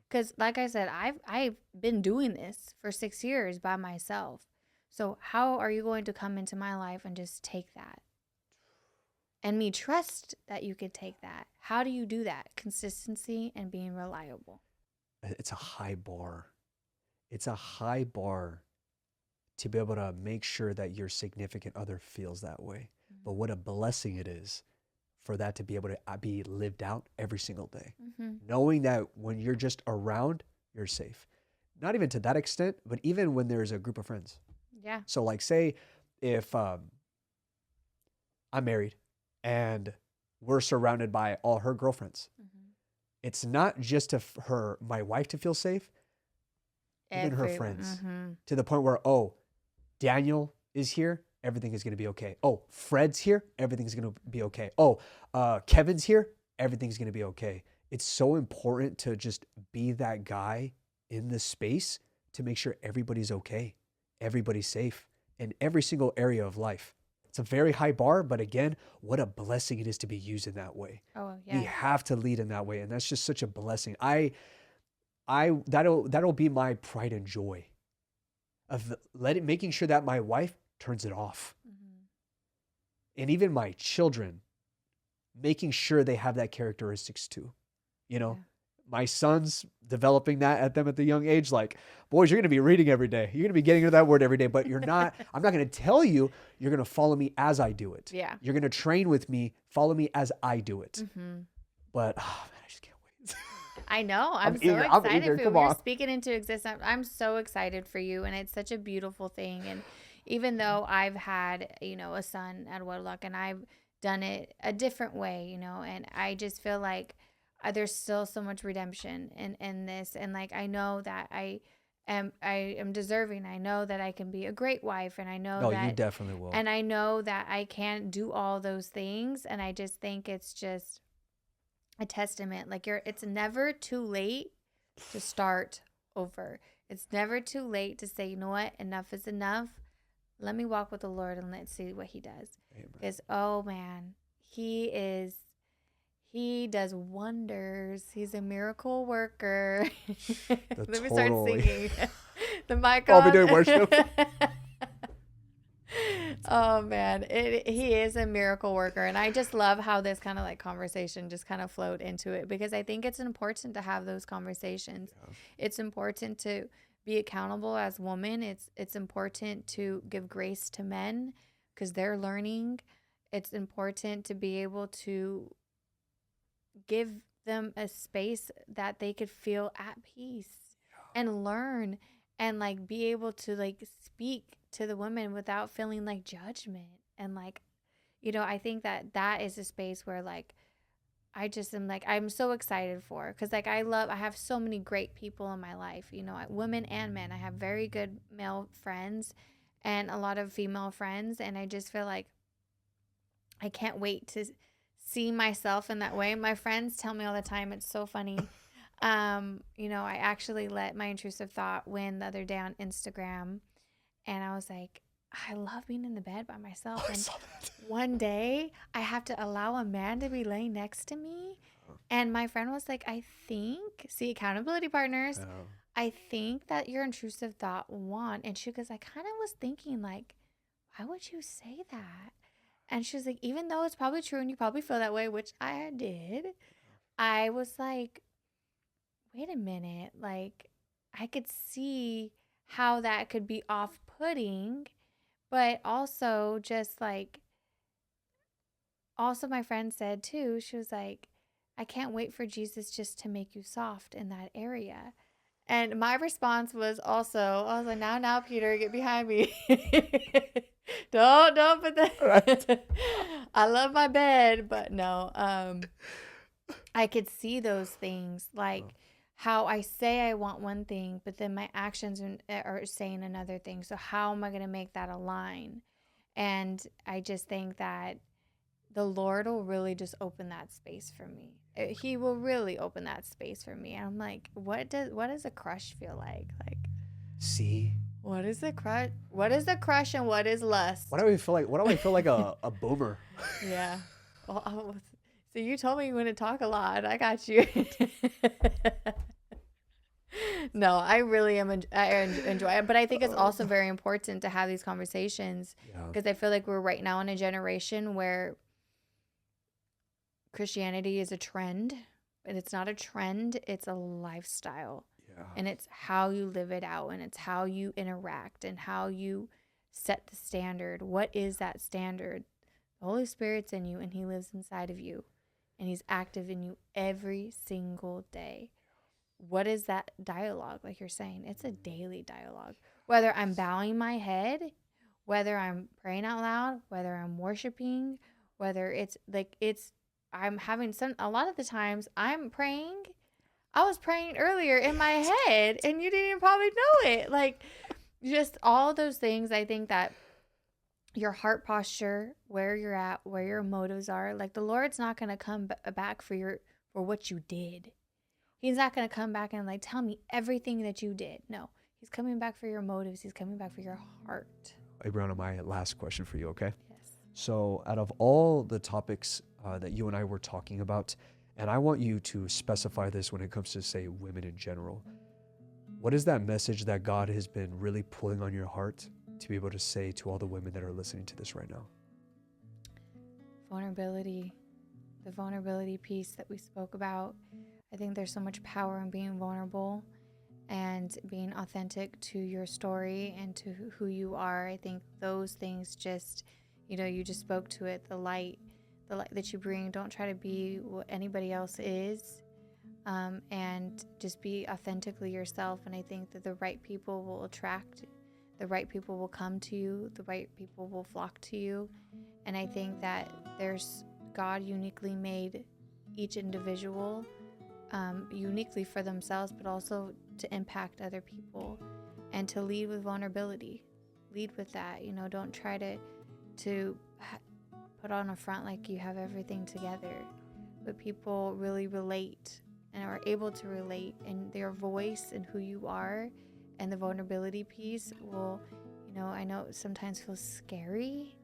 because like I said, I've been doing this for 6 years by myself. So how are you going to come into my life and just take that? And me trust that you could take that. How do you do that? Consistency and being reliable. It's a high bar. It's a high bar to be able to make sure that your significant other feels that way. Mm-hmm. But what a blessing it is for that to be able to be lived out every single day. Mm-hmm. Knowing that when you're just around, you're safe. not even to that extent, but even when there's a group of friends. Yeah. So like say if I'm married and we're surrounded by all her girlfriends, it's not just my wife to feel safe, even her friends, to the point where, oh, Daniel is here, everything is going to be okay. Oh, Fred's here, everything's going to be okay. Oh, Kevin's here, everything's going to be okay. It's so important to just be that guy in the space to make sure everybody's okay, everybody's safe in every single area of life. It's a very high bar, but again, what a blessing it is to be used in that way. Oh, yeah. We have to lead in that way, and that's just such a blessing. That'll be my pride and joy of making sure that my wife turns it off. And even my children, making sure they have that characteristics too. You know, my son's developing that at them at the young age. Like, boys, you're going to be reading every day. You're going to be getting into that word every day, but I'm not going to tell you, you're going to follow me as I do it. Yeah. You're going to train with me, follow me as I do it. But, oh man, I just can't wait. I know. I'm so eager. excited eager. for you. Come You're on. speaking into existence. I'm so excited for you, and it's such a beautiful thing. And even though I've had, a son at wedlock, and I've done it a different way, and I just feel like there's still so much redemption in this. And like, I know that I am deserving. I know that I can be a great wife, and I know that you definitely will. And I know that I can do all those things. And I just think it's just a testament. Like it's never too late to start over. It's never too late to say, you know what, enough is enough. Let me walk with the Lord and let's see what he does. Because, oh man, he does wonders. He's a miracle worker. Let me start singing. The mic on. I'll be doing worship. Oh man, he is a miracle worker, and I just love how this kind of like conversation just kind of flowed into it, because I think it's important to have those conversations. Yeah. It's important to be accountable as women. It's important to give grace to men because they're learning. It's important to be able to give them a space that they could feel at peace and learn and like be able to like speak to the women without feeling like judgment. And like, I think that is a space where like, I just am like, I'm so excited for, because like I have so many great people in my life, women and men. I have very good male friends and a lot of female friends. And I just feel like I can't wait to see myself in that way. My friends tell me all the time, it's so funny. I actually let my intrusive thought win the other day on Instagram. And I was like, I love being in the bed by myself. And one day I have to allow a man to be laying next to me. And my friend was like, accountability partners, I think that your intrusive thought won. And she goes, I kind of was thinking like, why would you say that? And she was like, even though it's probably true and you probably feel that way, which I did, I was like, wait a minute. Like, I could see how that could be off-putting, but also just like, also my friend said too, she was like, I can't wait for Jesus just to make you soft in that area. And my response was also, I was like, now, Peter, get behind me. Don't put that. Right. I love my bed, but no. I could see those things, like how I say I want one thing, but then my actions are saying another thing. So how am I going to make that align? And I just think that the Lord will really just open that space for me. He will really open that space for me. And I'm like, what does a crush feel like? Like, see, what is a crush? What is a crush and what is lust? Why do I feel like a boomer? Yeah. Well, so you told me you want to talk a lot. I got you. No, I really I enjoy it, but I think it's also very important to have these conversations because I feel like we're right now in a generation where Christianity is a trend, but it's not a trend, it's a lifestyle. Yeah. And it's how you live it out, and it's how you interact and how you set the standard. What is that standard? The Holy Spirit's in you, and he lives inside of you, and he's active in you every single day. what is that dialogue? Like you're saying, it's a daily dialogue. Whether I'm bowing my head, whether I'm praying out loud, whether I'm worshiping, whether I'm having a lot of the times I'm praying. I was praying earlier in my head and you didn't even probably know it. Like, just all those things. I think that your heart posture, where you're at, where your motives are, like the Lord's not going to come back for what you did. He's not going to come back and like tell me everything that you did. No, he's coming back for your motives. He's coming back for your heart. Abrianna, my last question for you, okay? Yes. So out of all the topics that you and I were talking about, and I want you to specify this when it comes to, say, women in general, what is that message that God has been really pulling on your heart to be able to say to all the women that are listening to this right now? Vulnerability. The vulnerability piece that we spoke about. I think there's so much power in being vulnerable and being authentic to your story and to who you are. I think those things just, you just spoke to it, the light that you bring. Don't try to be what anybody else is, and just be authentically yourself. And I think that the right people will attract, the right people will come to you, the right people will flock to you. And I think that God uniquely made each individual uniquely for themselves, but also to impact other people and to lead with vulnerability. Lead with that. Don't try to put on a front like you have everything together, but people really relate and are able to relate, and their voice and who you are and the vulnerability piece will, I know it sometimes feels scary.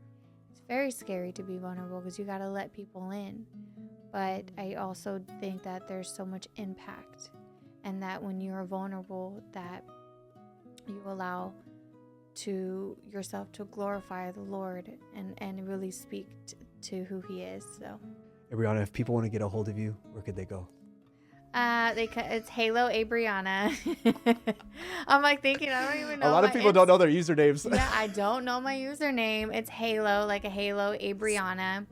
It's very scary to be vulnerable because you got to let people in. But I also think that there's so much impact, and that when you're vulnerable, that you allow to yourself to glorify the Lord and really speak to who he is. So, Abrianna, if people want to get a hold of you, where could they go? It's Halo Abrianna. I'm like thinking, I don't even know. A lot of people don't know their usernames. Yeah, I don't know my username. It's Halo, like a Halo Abrianna.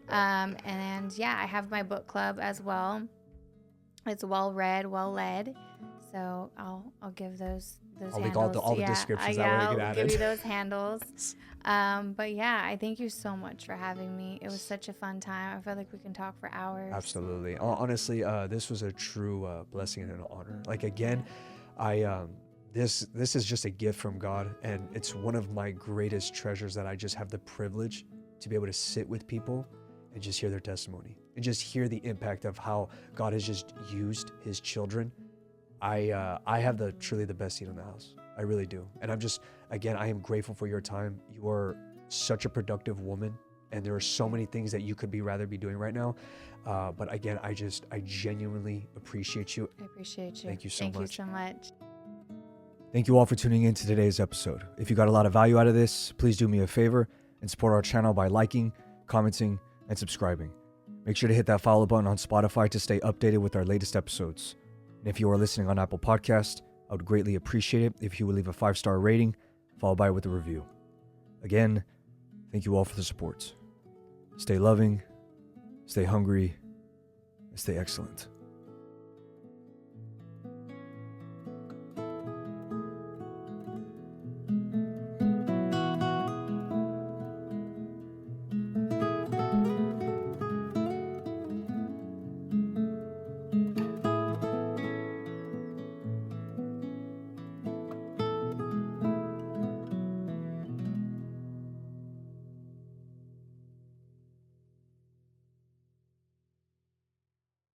And yeah, I have my book club as well. It's well read, well led. So I'll give those I'll handles. link all the descriptions that way you can add I'll give it. you those handles. But yeah, I thank you so much for having me. It was such a fun time. I feel like we can talk for hours. Absolutely. Honestly, this was a true blessing and an honor. Like, again, this is just a gift from God, and it's one of my greatest treasures that I just have the privilege to be able to sit with people and just hear their testimony and just hear the impact of how God has just used his children. I have truly the best seat in the house. I really do. And I am grateful for your time. You are such a productive woman, and there are so many things that you could rather be doing right now. But again, I genuinely appreciate you. I appreciate you. Thank you so much. Thank you so much. Thank you all for tuning in to today's episode. If you got a lot of value out of this, please do me a favor and support our channel by liking, commenting, and subscribing. Make sure to hit that follow button on Spotify to stay updated with our latest episodes. And if you are listening on Apple Podcast, I would greatly appreciate it if you would leave a 5-star rating, followed by with a review. Again, thank you all for the support. Stay loving, stay hungry, and stay excellent.